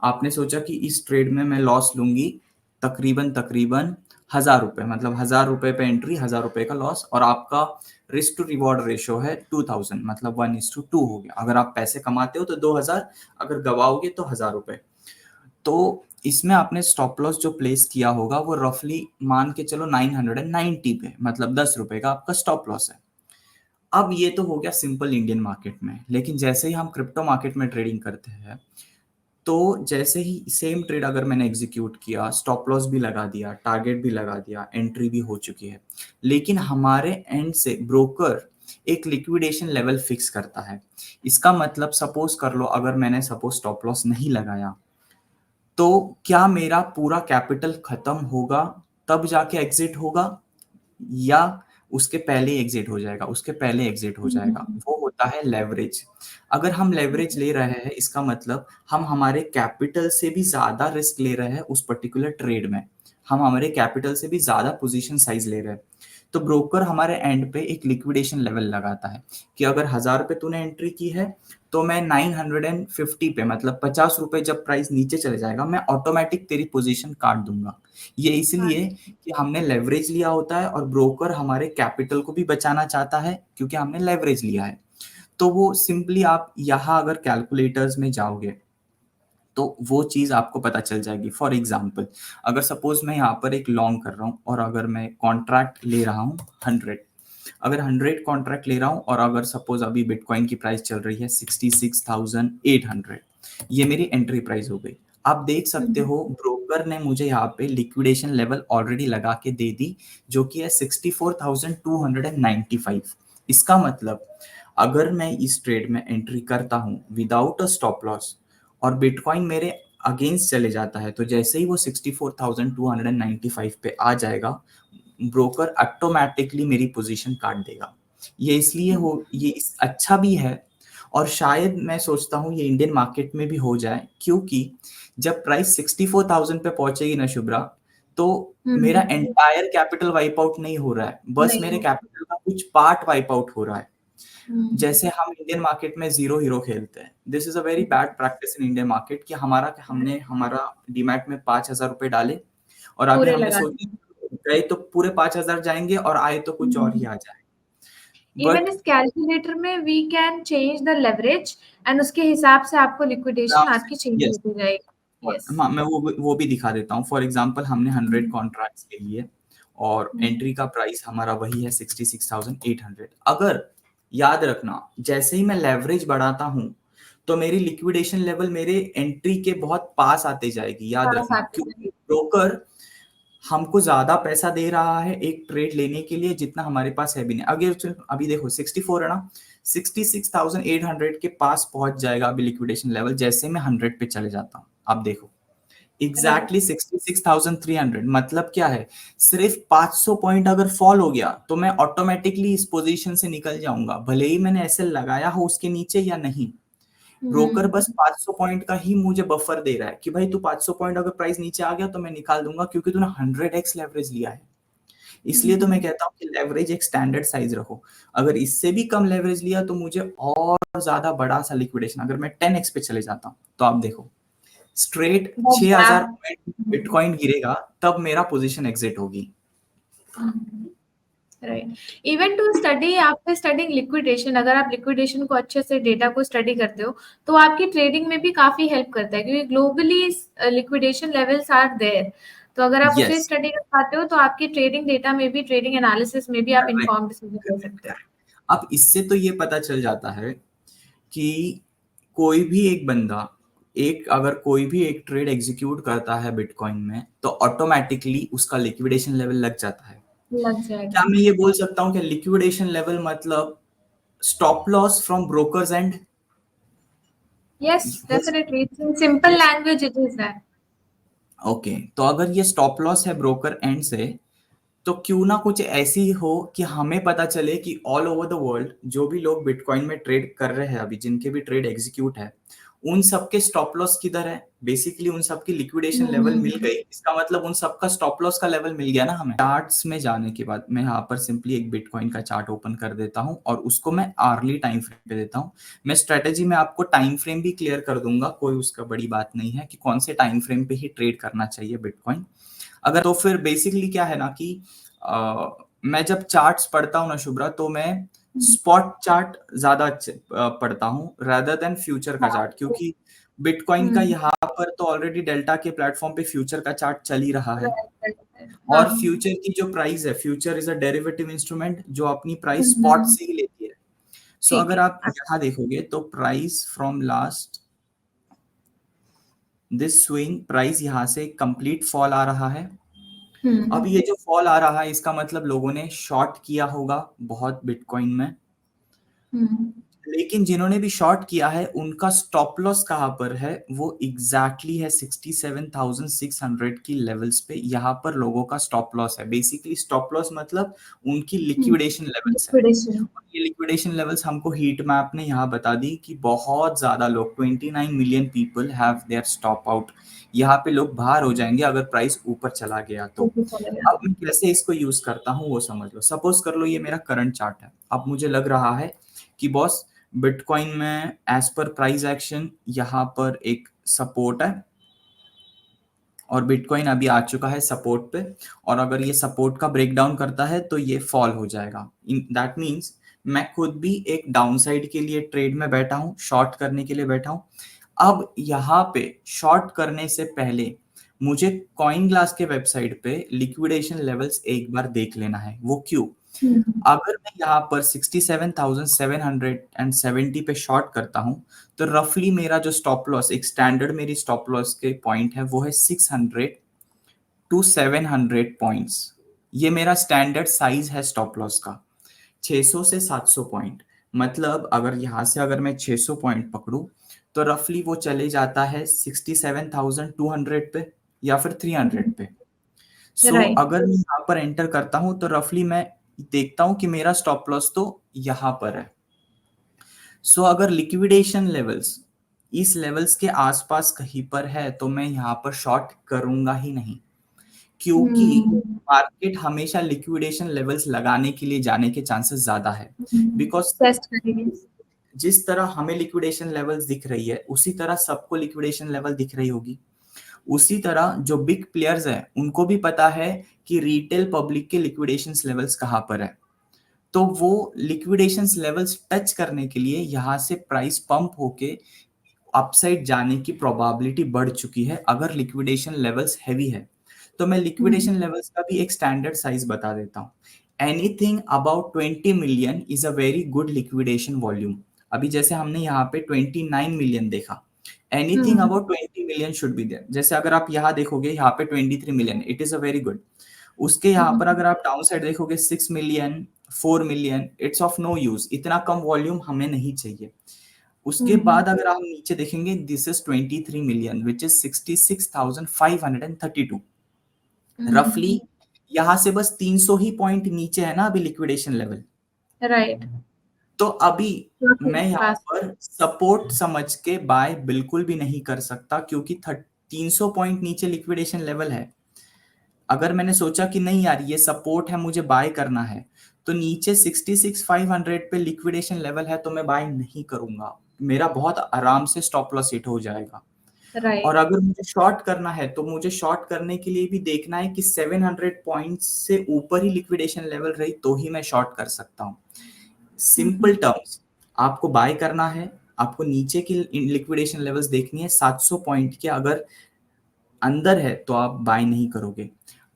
आपने सोचा कि इस ट्रेड में मैं लॉस लूंगी तकरीबन तकरीबन 1,000 रुपए, मतलब 1,000 रुपए पे एंट्री, 1,000 रुपए का लॉस, और आपका रिस्क टू रिवॉर्ड रेशियो है 2,000, मतलब 1:2 हो गया। अगर आप पैसे कमाते हो तो 2,000, अगर गवाओगे तो 1,000 रुपए। तो इसमें आपने स्टॉप लॉस जो प्लेस किया होगा वो रफली मान के चलो 990 पे, मतलब 10 रुपए का आपका स्टॉप लॉस है। अब ये तो हो गया सिंपल इंडियन मार्केट में, लेकिन जैसे ही हम क्रिप्टो मार्केट में ट्रेडिंग करते हैं तो जैसे ही सेम ट्रेड अगर मैंने एग्जीक्यूट किया, स्टॉप लॉस भी लगा दिया, टारगेट भी लगा दिया, एंट्री भी हो चुकी है, लेकिन हमारे एंड से ब्रोकर एक लिक्विडेशन लेवल फिक्स करता है। इसका मतलब सपोज कर लो अगर मैंने सपोज स्टॉप लॉस नहीं लगाया तो क्या मेरा पूरा कैपिटल खत्म होगा तब जाके एग्जिट होगा, या उसके पहले एग्जिट हो जाएगा? उसके पहले एग्जिट हो जाएगा। वो होता है लेवरेज। अगर हम लेवरेज ले रहे हैं इसका मतलब हम हमारे कैपिटल से भी ज्यादा रिस्क ले रहे हैं उस पर्टिकुलर ट्रेड में, हम हमारे कैपिटल से भी ज्यादा पोजीशन साइज ले रहे हैं। तो ब्रोकर हमारे एंड पे एक लिक्विडेशन लेवल लगाता है कि अगर 1,000 रुपए तूने एंट्री की है तो मैं 950 पे, मतलब 50 रुपए जब प्राइस नीचे चले जाएगा मैं ऑटोमेटिक तेरी पोजीशन काट दूंगा। ये इसलिए कि हमने लेवरेज लिया होता है और ब्रोकर हमारे कैपिटल को भी बचाना चाहता है क्योंकि हमने लेवरेज लिया है। तो वो सिंपली आप यहाँ अगर कैलकुलेटर्स में जाओगे तो वो चीज़ आपको पता चल जाएगी। फॉर एग्जाम्पल अगर सपोज मैं यहाँ पर एक लॉन्ग कर रहा हूँ और अगर मैं कॉन्ट्रैक्ट ले रहा हूँ 100, अगर 100 कॉन्ट्रैक्ट ले रहा हूँ और अगर सपोज अभी बिटकॉइन की प्राइस चल रही है 66,800, ये मेरी एंट्री प्राइस हो गई। आप देख सकते हो ब्रोकर ने मुझे यहाँ पे लिक्विडेशन लेवल ऑलरेडी लगा के दे दी जो कि है 64,295। इसका मतलब अगर मैं इस ट्रेड में एंट्री करता हूँ विदाउट अ स्टॉप लॉस और बिटकॉइन मेरे अगेंस्ट चले जाता है, तो जैसे ही वो 64,295 पे आ जाएगा, ब्रोकर ऑटोमेटिकली मेरी पोजीशन काट देगा। ये इसलिए ये अच्छा भी है, और शायद मैं सोचता हूँ ये इंडियन मार्केट में भी हो जाए, क्योंकि जब प्राइस 64,000 पे पहुंचेगी ना शुभ्रा, तो मेरा एंटायर कैपिटल वाइप आउट नहीं हो रहा है, बस मेरे कैपिटल का कुछ पार्ट वाइप आउट हो रहा है। जैसे हम इंडियन मार्केट में जीरो हीरो खेलते हैं, this is a very bad practice in Indian market, कि हमने हमारा डीमैट में 5,000 रुपए डाले, और अभी हमने सोचा गए तो पूरे 5,000 जाएंगे और आए तो कुछ और ही आ जाए। इवन इस कैलकुलेटर में we can change the leverage and उसके हिसाब से आपको लिक्विडेशन आपकी चेंज होती जाएगी। yes. मैं वो भी दिखा देता हूँ। फॉर एग्जांपल हमने 100 कॉन्ट्रैक्ट्स ले लिए और एंट्री का प्राइस हमारा वही है 66,800। अगर याद रखना, जैसे ही मैं लेवरेज बढ़ाता हूँ तो मेरी लिक्विडेशन लेवल मेरे एंट्री के बहुत पास आते जाएगी, याद रखना, क्योंकि ब्रोकर हमको ज्यादा पैसा दे रहा है एक ट्रेड लेने के लिए जितना हमारे पास है भी नहीं। अभी देखो 64 है ना, 66,800 के पास पहुंच जाएगा अभी लिक्विडेशन लेवल, जैसे मैं 100 पे चले जाता हूँ। अब देखो एग्जैक्टली 66,300, मतलब क्या है, सिर्फ 500 पॉइंट अगर फॉल हो गया तो मैं ऑटोमेटिकली इस पोजीशन से निकल जाऊंगा, भले ही मैंने ऐसे लगाया हो उसके नीचे या नहीं। ब्रोकर बस 500 पॉइंट का ही मुझे बफर दे रहा है कि भाई तू 500 पॉइंट अगर प्राइस नीचे आ गया तो मैं निकाल दूंगा, क्योंकि तूने 100x लेवरेज लिया है। इसलिए तो मैं कहता हूँ कि लेवरेज एक स्टैंडर्ड साइज रखो। अगर इससे भी कम लेवरेज लिया तो मुझे और ज्यादा बड़ा सा लिक्विडेशन, अगर मैं 10x पे चले जाता हूँ तो आप देखो स्ट्रेट 6,000 बिटकॉइन गिरेगा तब मेरा पोजीशन एग्जिट होगी। Right, even to study after studying liquidation, अगर आप लिक्विडेशन को अच्छे से डेटा को स्टडी करते हो तो आपकी ट्रेडिंग में भी काफी हेल्प करता है, क्योंकि globally liquidation levels are there. तो अगर आप उसे स्टडी कर पाते हो तो आपकी ट्रेडिंग डेटा में भी, ट्रेडिंग एनालिसिस में भी आप इन्फॉर्म डिसीजन ले सकते हो। अब इससे तो ये पता चल जाता है कि कोई भी एक बंदा अगर कोई भी एक ट्रेड एग्जीक्यूट करता है बिटकॉइन में तो ऑटोमेटिकली उसका लिक्विडेशन लेवल लग जाता है। लग जाएगा। क्या मैं ये बोल सकता हूँ कि लिक्विडेशन लेवल मतलब stop loss from brokers and? Yes, definitely, it's in simple language it is that. Okay, तो अगर ये स्टॉप लॉस है ब्रोकर एंड से, तो क्यों ना कुछ ऐसी हो कि हमें पता चले कि ऑल ओवर द वर्ल्ड जो भी लोग बिटकॉइन में ट्रेड कर रहे हैं अभी, जिनके भी ट्रेड एग्जीक्यूट है, उन सबके स्टॉप लॉस किधर है। बेसिकली उन सबकी लिक्विडेशन लेवल मिल गई, इसका मतलब उन सबका स्टॉप लॉस का लेवल मिल गया ना हमें। चार्ट्स में जाने के बाद मैं यहाँ पर सिंपली एक बिटकॉइन का चार्ट ओपन कर देता हूँ और उसको मैं आर्ली टाइम फ्रेम पे देता हूँ। मैं स्ट्रेटेजी में आपको टाइम फ्रेम भी क्लियर कर दूंगा, कोई उसका बड़ी बात नहीं है कि कौन से टाइम फ्रेम पे ही ट्रेड करना चाहिए बिटकॉइन। अगर तो फिर बेसिकली क्या है ना कि मैं जब चार्ट्स पढ़ता हूँ ना शुभ्रा, तो मैं स्पॉट चार्ट ज्यादा पढ़ता हूँ रादर देन फ्यूचर का चार्ट, क्योंकि बिटकॉइन का यहाँ पर तो ऑलरेडी डेल्टा के प्लेटफॉर्म पे फ्यूचर का चार्ट चल ही रहा है। और फ्यूचर की जो प्राइस है, future is a derivative instrument जो अपनी प्राइस स्पॉट से ही लेती है। सो अगर आप यहाँ देखोगे तो price from last this swing price यहाँ से कंप्लीट फॉल आ रहा है। अब ये जो फॉल आ रहा है इसका मतलब लोगों ने शॉर्ट किया होगा बहुत बिटकॉइन में, लेकिन जिन्होंने भी शॉर्ट किया है उनका स्टॉप लॉस कहाँ पर है, वो एग्जैक्टली है 67,600 की लेवल्स पे। यहाँ पर लोगों का स्टॉप लॉस है। बेसिकली स्टॉप लॉस मतलब उनकी लिक्विडेशन लेवल्स है। ये लिक्विडेशन लेवल्स हमको हीट मैप ने यहाँ बता दी कि बहुत ज्यादा लोग 29 million people have their stop out. यहाँ पे लोग बाहर हो जाएंगे अगर प्राइस ऊपर चला गया तो। अब मैं कैसे इसको यूज करता हूँ वो समझ लो। सपोज कर लो ये मेरा करंट चार्ट है। अब मुझे लग रहा है कि बॉस बिटकॉइन में एज पर प्राइस एक्शन यहाँ पर एक सपोर्ट है और बिटकॉइन अभी आ चुका है सपोर्ट पे, और अगर ये सपोर्ट का ब्रेकडाउन करता है तो ये फॉल हो जाएगा। दैट मीन्स मैं खुद भी एक डाउनसाइड के लिए ट्रेड में बैठा हूँ, शॉर्ट करने के लिए बैठा हूँ। अब यहाँ पे शॉर्ट करने से पहले मुझे कॉइन ग्लास के वेबसाइट पे लिक्विडेशन लेवल्स एक बार देख लेना है। वो क्यों? अगर मैं यहाँ पर 67,770 पे शॉर्ट करता हूँ तो रफली मेरा जो स्टॉप लॉस, एक स्टैंडर्ड मेरी स्टॉप लॉस के पॉइंट है वो है 600 टू 700 पॉइंट्स। ये मेरा स्टैंडर्ड साइज है स्टॉप लॉस का, 600 से 700 पॉइंट। मतलब अगर यहाँ से अगर मैं 600 पॉइंट पकड़ू तो रफली वो चले जाता है 67,200 पे या फिर 300 पे। सो राइट। अगर मैं यहाँ पर एंटर करता हूँ तो रफली मैं देखता हूँ कि मेरा स्टॉप लॉस तो यहाँ पर है। सो अगर लिक्विडेशन लेवल्स इस लेवल्स के आसपास कहीं पर है तो मैं यहाँ पर शॉर्ट करूंगा ही नहीं, क्योंकि मार्केट हमेशा लिक्विडेशन लेवल्स लगाने के लिए जाने के चांसेस ज्यादा है। बिकॉज टेस्ट करेंगे। जिस तरह हमें लिक्विडेशन लेवल्स दिख रही है उसी तरह सबको लिक्विडेशन लेवल दिख रही होगी। उसी तरह जो बिग प्लेयर्स हैं उनको भी पता है कि रिटेल पब्लिक के लिक्विडेशन लेवल्स कहाँ पर है। तो वो लिक्विडेशन लेवल्स टच करने के लिए यहाँ से प्राइस पंप होके अपसाइड जाने की प्रोबेबिलिटी बढ़ चुकी है अगर लिक्विडेशन लेवल्स हैवी है। तो मैं लिक्विडेशन लेवल्स का भी एक स्टैंडर्ड साइज बता देता हूँ। Anything about 20 million is a very good liquidation volume. अभी जैसे हमने यहाँ पे 29 मिलियन देखा, anything about 20 million should be there. जैसे अगर आप यहाँ देखोगे यहाँ पे 23 million, it is a very good. उसके यहाँ पर अगर आप डाउन साइड देखोगे 6 million, 4 million, it's of no use. इतना कम वॉल्यूम हमें नहीं चाहिए। उसके बाद अगर हम नीचे देखेंगे this is 23 million which is 66,532। रफली यहाँ से बस 300 ही पॉइंट नीचे है ना अभी लिक्विडेशन लेवल। राइट। तो अभी मैं यहाँ पर सपोर्ट समझ के बाय बिल्कुल भी नहीं कर सकता, क्योंकि 300 पॉइंट नीचे लिक्विडेशन लेवल है। अगर मैंने सोचा कि नहीं यार ये सपोर्ट है मुझे बाय करना है, तो नीचे 66,500 पे लिक्विडेशन लेवल है तो मैं बाय नहीं करूंगा। मेरा बहुत आराम से स्टॉप लॉस हिट हो जाएगा। और अगर मुझे शॉर्ट करना है तो मुझे शॉर्ट करने के लिए भी देखना है कि 700 पॉइंट्स से ऊपर ही लिक्विडेशन लेवल रही तो ही मैं शॉर्ट कर सकता हूँ। सिंपल टर्म्स, आपको बाय करना है, आपको नीचे की लिक्विडेशन लेवल्स देखनी है। 700 पॉइंट के अगर अंदर है तो आप बाय नहीं करोगे।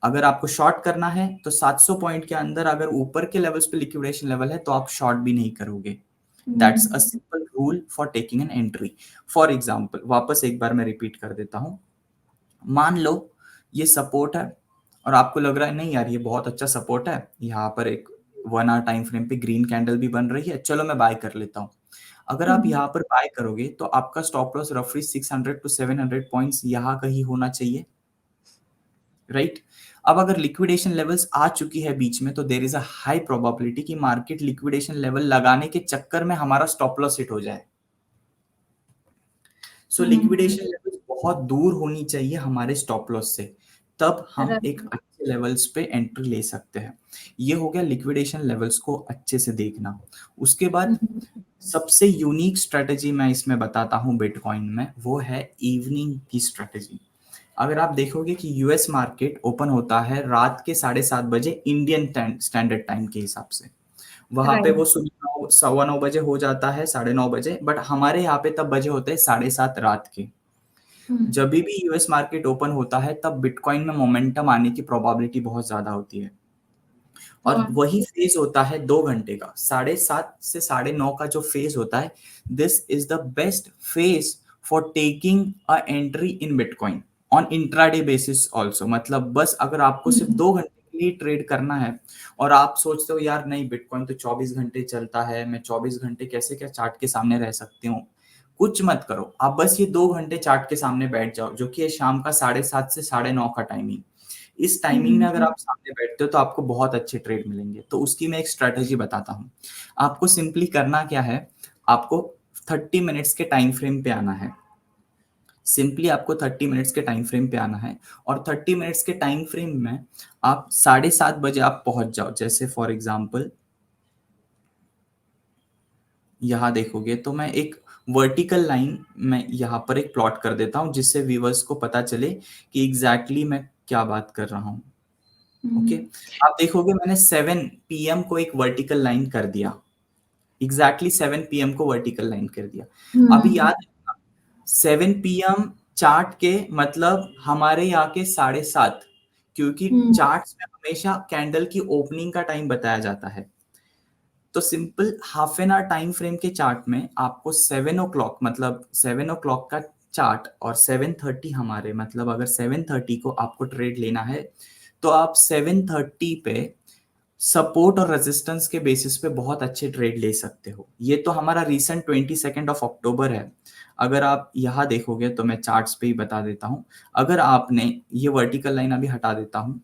अगर आपको शॉर्ट करना है तो 700 पॉइंट के अंदर अगर ऊपर के लेवल्स पे लिक्विडेशन लेवल है तो आप शॉर्ट भी नहीं करोगे। That's a simple rule for taking an entry. For example, वापस एक बार मैं रिपीट कर देता हूँ। मान लो ये सपोर्ट है और आपको लग रहा है नहीं यार ये बहुत अच्छा सपोर्ट है, यहाँ पर एक 1 आवर टाइम फ्रेम पे ग्रीन कैंडल भी बन रही है, चलो मैं बाय कर लेता हूँ। अगर आप यहाँ पर बाय करोगे तो आपका स्टॉप लॉस रफली 600 टू 700 पॉइंट्स यहाँ कहीं होना चाहिए, राइट? अब अगर लिक्विडेशन लेवल्स आ चुकी है बीच में तो there is a high probability कि मार्केट लिक्विडेशन लेवल लगाने के चक्कर में हमारा स्टॉप लॉस हिट हो जाए। सो लिक्विडेशन लेवल्स बहुत दूर होनी चाहिए हमारे स्टॉप लॉस से, तब हम एक अच्छे लेवल्स पे एंट्री ले सकते हैं। ये हो गया लिक्विडेशन लेवल्स को अच्छे से देखना। उसके बाद सबसे यूनिक स्ट्रेटजी मैं इसमें बताता हूँ बिटकॉइन में, वो है इवनिंग की स्ट्रेटजी। अगर आप देखोगे कि यूएस मार्केट ओपन होता है रात के 7:30 बजे इंडियन स्टैंडर्ड टाइम के हिसाब से, वहां पे वो सुबह 9:15 बजे हो जाता है, 9:30 बजे, बट हमारे यहाँ पे तब बजे होते हैं 7:30 रात के। जब भी यूएस मार्केट ओपन होता है तब बिटकॉइन में मोमेंटम आने की प्रोबेबिलिटी बहुत ज्यादा होती है। और वही फेज होता है 2 घंटे का, 7:30 से 9:30 का जो फेज होता है, this is the best phase for taking a entry in bitcoin on intraday basis also. मतलब बस अगर आपको सिर्फ 2 घंटे के लिए ट्रेड करना है और आप सोचते हो यार नहीं बिटकॉइन तो 24 घंटे चलता है, मैं 24 घंटे कैसे क्या चार्ट के सामने रह सकती हूँ, कुछ मत करो। आप बस ये 2 घंटे चार्ट के सामने बैठ जाओ, जो कि है शाम का 7:30 से 9:30 का टाइमिंग। इस टाइमिंग में अगर आप सामने बैठते हो तो आपको बहुत अच्छे ट्रेड मिलेंगे। तो उसकी मैं एक स्ट्रेटजी बताता हूँ। आपको सिंपली करना क्या है, आपको 30 मिनट्स के टाइम फ्रेम पे आना है। सिंपली आपको 30 मिनट्स के टाइम फ्रेम पे आना है और 30 मिनट्स के टाइम फ्रेम में आप 7:30 बजे आप पहुंच जाओ। जैसे फॉर एग्जाम्पल यहाँ देखोगे तो मैं एक वर्टिकल लाइन में यहाँ पर एक प्लॉट कर देता हूँ, जिससे व्यूअर्स को पता चले कि एग्जैक्टली मैं क्या बात कर रहा हूँ। ओके, आप देखोगे मैंने 7 PM को एक वर्टिकल लाइन कर दिया, एग्जैक्टली 7 PM को वर्टिकल लाइन कर दिया। अभी याद रखना 7 PM चार्ट के मतलब हमारे यहाँ के 7:30, क्योंकि चार्ट्स में हमेशा कैंडल की ओपनिंग का टाइम बताया जाता है। तो simple half an hour time frame के चार्ट में आपको 7 o'clock मतलब 7 o'clock का चार्ट और 7:30 हमारे, मतलब अगर 7:30 को आपको ट्रेड लेना है तो आप 7:30 पे सपोर्ट और रेजिस्टेंस के बेसिस पे बहुत अच्छे ट्रेड ले सकते हो। ये तो हमारा रीसेंट 22 अक्टूबर है। अगर आप यहाँ देखोगे तो मैं चार्ट्स पे ही बता देता हूँ। अगर आपने ये वर्टिकल लाइन अभी हटा देता हूँ,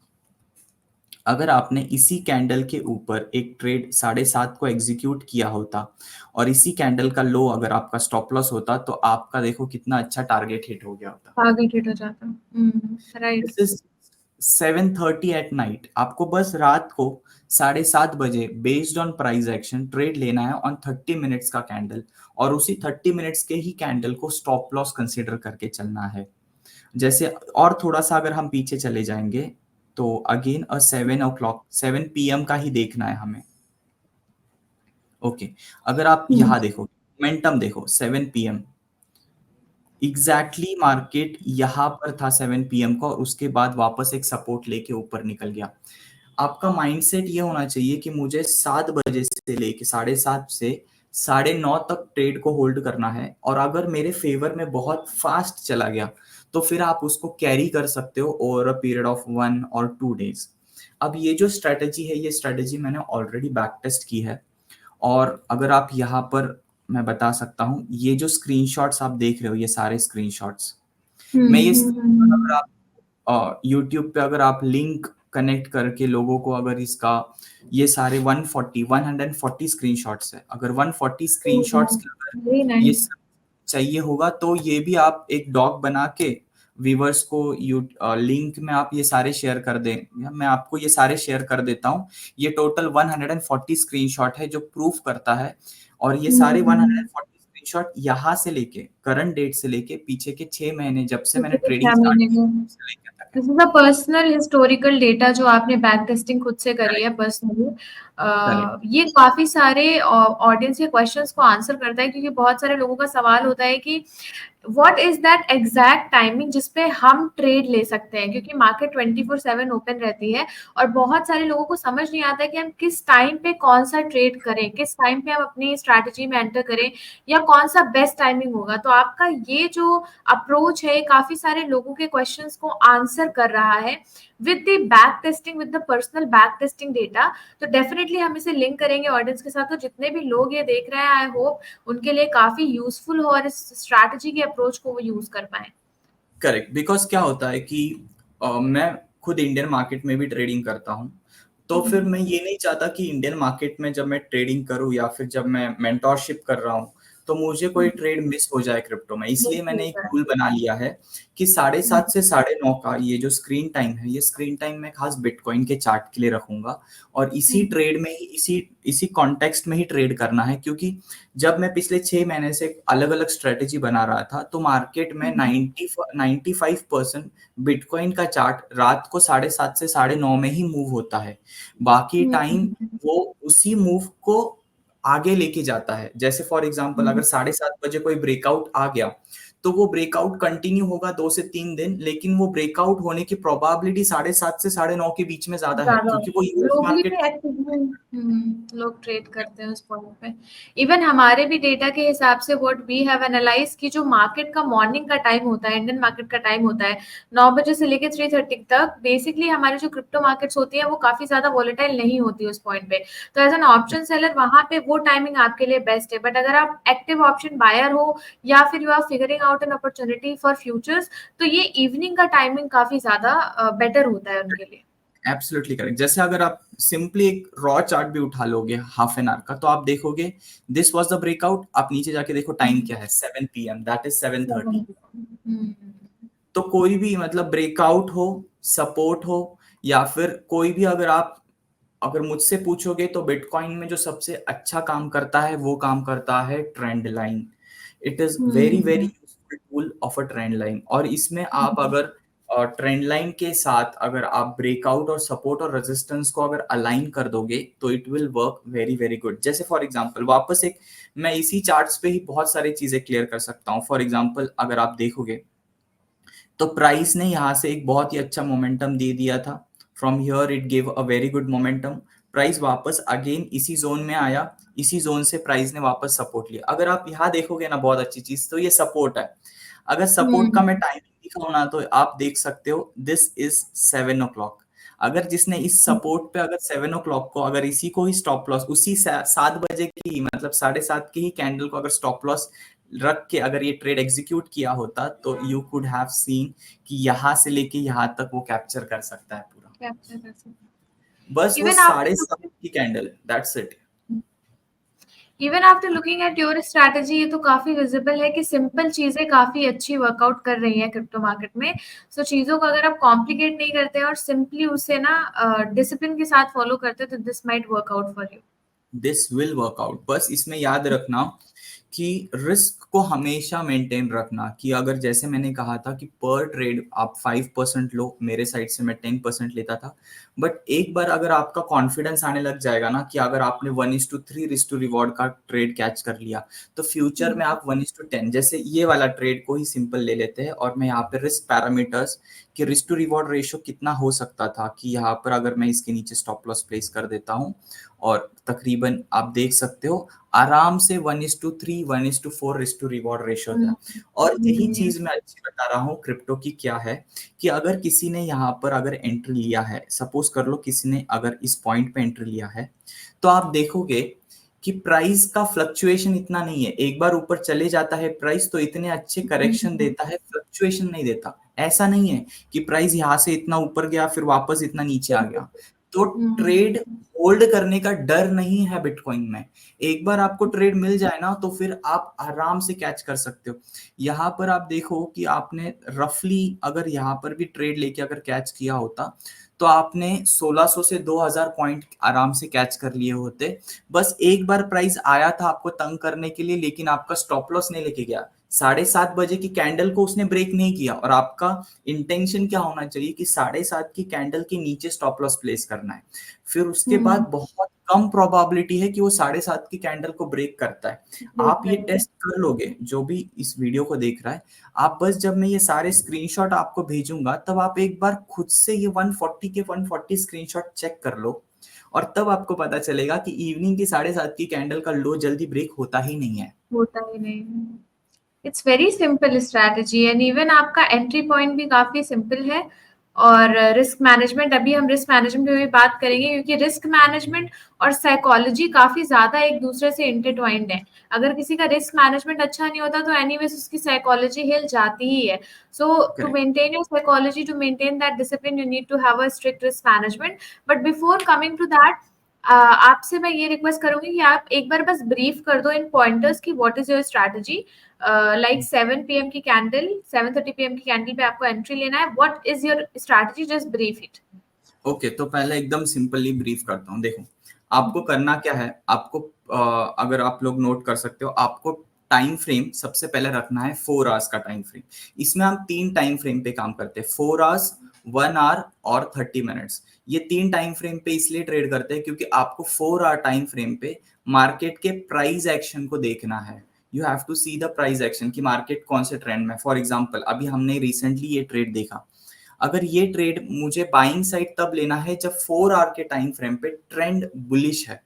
अगर आपने इसी कैंडल के ऊपर एक ट्रेड 7:30 को एग्जीक्यूट किया होता और इसी कैंडल का लो अगर आपका स्टॉप लॉस होता, तो आपका देखो कितना अच्छा टारगेट हिट हो गया होता। टारगेट हिट हो जाता। Right. This is 7:30 at night. आपको बस रात को 7:30 बजे based on price action trade लेना है ऑन 30 मिनट्स का कैंडल, और उसी 30 मिनट्स के ही कैंडल को स्टॉप लॉस कंसिडर करके चलना है। जैसे और थोड़ा सा अगर हम पीछे चले जाएंगे तो अगेन 7 PM का ही देखना है हमें। ओके, अगर आप यहाँ देखो मोमेंटम देखो 7 PM एग्जैक्टली मार्केट यहाँ पर था 7 PM का, और उसके बाद वापस एक सपोर्ट लेके ऊपर निकल गया। आपका माइंडसेट ये होना चाहिए कि मुझे 7 बजे से लेके 7:30 से 9:30 तक ट्रेड को होल्ड करना है, और अगर मेरे फेवर में बहुत फास्ट चला गया तो फिर आप उसको कैरी कर सकते हो ओवर अ पीरियड ऑफ 1 और 2 डेज। अब ये जो स्ट्रेटेजी है, ये स्ट्रेटेजी मैंने ऑलरेडी बैक टेस्ट की है, और अगर आप यहाँ पर मैं बता सकता हूँ, ये जो स्क्रीनशॉट्स आप देख रहे हो, ये सारे स्क्रीनशॉट्स मैं ये अगर आप यूट्यूब पे अगर आप लिंक कनेक्ट करके लोगों को अगर इसका ये सारे 140 स्क्रीनशॉट्स है, अगर 140 स्क्रीनशॉट्स के अगर वेरी ये नाइस। सब चाहिए होगा तो ये भी आप एक डॉक बना के व्यूवर्स को लिंक में आप ये सारे शेयर कर दें, या मैं आपको ये सारे शेयर कर देता हूँ। ये टोटल 140 स्क्रीनशॉट है जो प्रूफ करता है, और ये सारे 140 स्क्रीनशॉट यहाँ से लेके करंट डेट से लेके पीछे के 6 महीने जब से मैंने ट्रेडिंग स्टार्ट की से लेके तक है। This is a personal historical data जो आपने बैक टेस्टिंग खुद से करी है पर्सनली। करेक्ट। ये काफी सारे ऑडियंस के क्वेश्चंस को आंसर करता है, क्योंकि बहुत सारे लोगों का सवाल होता है कि what is that exact timing जिसपे हम ट्रेड ले सकते हैं, क्योंकि मार्केट 24/7 ओपन रहती है और बहुत सारे लोगों को समझ नहीं आता है कि हम किस टाइम पे कौन सा ट्रेड करें, किस टाइम पे हम अपनी स्ट्रैटेजी में एंटर करें, या कौन सा बेस्ट टाइमिंग होगा। तो आपका ये जो अप्रोच है काफी सारे लोगों के क्वेश्चंस को आंसर कर रहा है with the back testing, with the personal back testing data. तो डेफिनेटली हम इसे लिंक करेंगे ऑडियंस के साथ, तो जितने भी लोग ये देख रहे हैं आई होप उनके लिए काफी यूजफुल हो और इस स्ट्रैटेजी के अप्रोच को वो यूज कर पाए। करेक्ट, बिकॉज क्या होता है कि मैं खुद इंडियन मार्केट में भी ट्रेडिंग करता हूँ, तो फिर मैं ये नहीं चाहता कि इंडियन मार्केट में जब मैं ट्रेडिंग करूँ या फिर जब मैं मेंटोरशिप कर रहा हूँ तो मुझे कोई ट्रेड मिस हो जाए क्रिप्टो में। इसलिए मैंने एक रूल बना लिया है कि 7:30 से 9:30 का ये जो स्क्रीन टाइम है, ये स्क्रीन टाइम मैं खास बिटकॉइन के चार्ट के लिए रखूंगा, और इसी ट्रेड में ही इसी कॉन्टेक्स्ट में ही ट्रेड करना है। क्योंकि जब मैं पिछले 6 महीने से अलग अलग स्ट्रेटेजी बना रहा था तो मार्केट में 95% बिटकॉइन का चार्ट रात को 7:30 से 9:30 में ही मूव होता है। बाकी टाइम वो उसी मूव को आगे लेके जाता है। जैसे फॉर एग्जांपल अगर 7:30 बजे कोई ब्रेकआउट आ गया तो वो ब्रेकआउट कंटिन्यू होगा 2 से 3 दिन, लेकिन वो ब्रेकआउट होने की प्रोबेबिलिटी 7:30 से 9:30 के बीच में ज्यादा है, ज्यादा क्योंकि वो यूएस लोग ही मार्केट। भी लोग ट्रेड करते हैं उस पॉइंट पे। इवन हमारे भी डेटा के हिसाब से व्हाट वी हैव एनालाइज की जो मार्केट का मॉर्निंग का टाइम होता है, इंडियन मार्केट का टाइम होता है 9 बजे से लेके 3:30 तक, बेसिकली हमारी जो क्रिप्टो मार्केट्स होती है वो काफी ज्यादा वॉलेटाइल नहीं होती उस पॉइंट पे। तो एज एन ऑप्शन सेलर वहां पे वो टाइमिंग आपके लिए बेस्ट है। बट अगर आप एक्टिव ऑप्शन बायर हो या फिर you are figuring out an opportunity for futures, तो ये इवनिंग का टाइमिंग काफी ज्यादा बेटर होता है उनके लिए। Absolutely correct. जैसे अगर आप सिंपली एक रॉ चार्ट भी उठा लोगे हाफ एन आवर का, तो आप देखोगे दिस वाज द ब्रेकआउट। आप नीचे जाके देखो टाइम क्या है, 7 PM, दैट इज 7:30। तो कोई भी मतलब ब्रेकआउट हो, सपोर्ट हो, या फिर कोई भी अगर मुझसे पूछोगे तो बिटकॉइन में जो सबसे अच्छा काम करता है वो काम करता है trend line. It is very very useful tool of a trend line, और इसमें आप अगर ट्रेंड लाइन के साथ अगर आप ब्रेकआउट और सपोर्ट और रेजिस्टेंस को अगर अलाइन कर दोगे तो it will work very very good. जैसे फॉर एग्जांपल वापस एक मैं इसी चार्ट्स पे ही बहुत सारी चीजें क्लियर कर सकता हूँ। फॉर एग्जांपल अगर आप देखोगे तो प्राइस ने यहाँ से एक बहुत ही अच्छा मोमेंटम दे दिया था। From here it give a very good momentum. Price वापस अगेन इसी जोन में आया, इसी जोन से प्राइस ने वापस सपोर्ट लिया। अगर आप यहाँ देखोगे ना बहुत अच्छी चीज, तो ये सपोर्ट है। अगर सपोर्ट का मैं टाइमिंग दिखाऊं ना तो आप देख सकते हो दिस इज 7 o'clock। अगर जिसने इस सपोर्ट पे अगर 7 o'clock को अगर इसी को ही स्टॉप लॉस उसी 7 बजे की मतलब 7:30 की ही कैंडल को अगर स्टॉप लॉस रख के अगर ये ट्रेड एग्जीक्यूट किया होता तो यू कुड हैव सीन कि यहाँ से लेके यहाँ तक वो कैप्चर कर सकता है पूरा, कैप्चर कर सकते बस वो इवन आफ्टर 7:30 की candle, that's it. Even after looking at your strategy, ये तो काफी विजिबल है कि सिंपल चीजें काफी अच्छी वर्कआउट कर रही हैं क्रिप्टो मार्केट में। सो चीजों को अगर आप कॉम्प्लिकेट नहीं करते हैं और सिंपली उसे ना डिसिप्लिन के साथ फॉलो करते हैं तो this might work out for you. This will work out. बस इसमें याद रखना कि रिस्क को हमेशा मेंटेन रखना, कि अगर जैसे मैंने कहा था कि पर ट्रेड आप 5% लो, मेरे साइड से मैं 10% लेता था, बट एक बार अगर आपका कॉन्फिडेंस आने लग जाएगा ना कि अगर आपने 1:3 रिस्क टू रिवॉर्ड का ट्रेड कैच कर लिया तो फ्यूचर में आप 1:10, जैसे ये वाला ट्रेड को ही सिंपल ले लेते हैं और मैं यहाँ पे रिस्क पैरामीटर्स कि रिस्क टू रिवॉर्ड रेशियो कितना हो सकता था कि यहाँ पर अगर मैं इसके नीचे स्टॉप लॉस प्लेस कर देता हूँ और तकरीबन आप देख सकते हो आराम से 1:3 1:4 रिस्क टू रिवॉर्ड रेशियो था। और यही चीज मैं अच्छी बता रहा हूँ क्रिप्टो की क्या है कि अगर किसी ने यहाँ पर अगर एंट्री लिया है, सपोज कर लो किसी ने अगर इस पॉइंट पे एंट्री लिया है, तो आप देखोगे कि प्राइस का फ्लक्चुएशन इतना नहीं है। एक बार ऊपर चले जाता है प्राइस तो इतने अच्छे करेक्शन देता है, फ्लक्चुएशन नहीं देता। ऐसा नहीं है कि प्राइस यहाँ से इतना ऊपर गया फिर वापस इतना नीचे आ गया। तो ट्रेड होल्ड करने का डर नहीं है बिटकॉइन में। एक बार आपको ट्रेड मिल जाए ना तो फिर आप आराम से कैच कर सकते हो। यहाँ पर आप देखो कि आपने रफली अगर यहाँ पर भी ट्रेड लेके अगर कैच किया होता तो आपने 1600 से 2000 पॉइंट आराम से कैच कर लिए होते। बस एक बार प्राइस आया था आपको तंग करने के लिए, लेकिन आपका स्टॉप लॉस नहीं लेके गया। 7:30 की कैंडल को उसने ब्रेक नहीं किया और आपका इंटेंशन क्या होना चाहिए कि 7:30 की कैंडल के नीचे स्टॉप लॉस प्लेस करना है। फिर उसके बाद बहुत कम प्रोबेबिलिटी है कि वो 7:30 की कैंडल को ब्रेक करता है। आप ये टेस्ट कर लोगे, जो भी इस वीडियो को देख रहा है, आप बस जब मैं ये सारे स्क्रीनशॉट आपको भेजूंगा तब आप एक बार खुद से ये 140 के 140 स्क्रीनशॉट चेक कर लो और तब आपको पता चलेगा कि इवनिंग की 7:30 की कैंडल का लो जल्दी ब्रेक होता ही नहीं है। होता ही नहीं। It's very simple strategy and even आपका एंट्री पॉइंट भी काफी सिंपल है। और रिस्क मैनेजमेंट, अभी हम रिस्क मैनेजमेंट पे भी बात करेंगे क्योंकि रिस्क मैनेजमेंट और साइकोलॉजी काफी ज्यादा एक दूसरे से इंटरट्वाइंड है। अगर किसी का रिस्क मैनेजमेंट अच्छा नहीं होता तो एनीवेज उसकी साइकोलॉजी हिल जाती ही है। So to correct. Maintain your psychology, to maintain that discipline, you need to have a strict risk management. But before coming to that, आपसे मैं ये रिक्वेस्ट करूंगी कि आप एक बार बस ब्रीफ कर दो इन पॉइंटर्स की what is your strategy. Like 7 PM की कैंडल, 7:30 PM की कैंडल पे आपको एंट्री लेना है, what is your strategy, just brief it. Okay, तो पहले एकदम सिंपली ब्रीफ करता हूँ। देखो आपको करना क्या है, आपको अगर आप लोग नोट कर सकते हो, आपको टाइम फ्रेम सबसे पहले रखना है 4 आवर्स का टाइम फ्रेम। इसमें हम 3 टाइम फ्रेम पे काम करते हैं, 4 आवर्स, 1 आवर और 30 मिनट्स। ये 3 टाइम फ्रेम पे इसलिए ट्रेड करते हैं क्योंकि आपको 4 आवर टाइम फ्रेम पे मार्केट के प्राइस एक्शन को देखना है। You have to see the price action कि मार्केट कौन से ट्रेंड में। फॉर एग्जाम्पल अभी हमने रिसेंटली ये ट्रेड देखा, अगर ये ट्रेड मुझे बाइंग साइड तब लेना है जब 4 आवर के टाइम फ्रेम पे ट्रेंड बुलिश है,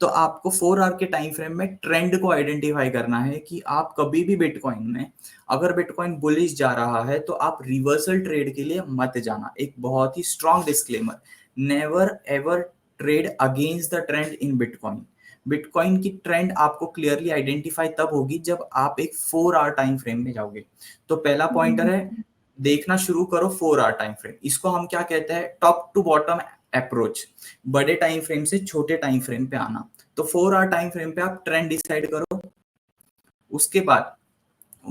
तो आपको 4 आवर के टाइम फ्रेम में ट्रेंड को आइडेंटिफाई करना है कि आप कभी भी बिटकॉइन में अगर बिटकॉइन बुलिश जा रहा है तो आप रिवर्सल ट्रेड के लिए मत जाना। एक बहुत ही strong disclaimer, never ever trade against the trend in bitcoin. Bitcoin की ट्रेंड आपको क्लियरली आइडेंटिफाई तब होगी जब आप एक 4 आवर टाइम फ्रेम में जाओगे। तो पहला पॉइंटर है, देखना शुरू करो 4 आवर टाइम फ्रेम। इसको हम क्या कहते हैं, टॉप टू बॉटम अप्रोच, बड़े टाइम फ्रेम से छोटे टाइम फ्रेम पे आना। तो 4 आवर टाइम फ्रेम पे आप ट्रेंड डिसाइड करो, उसके बाद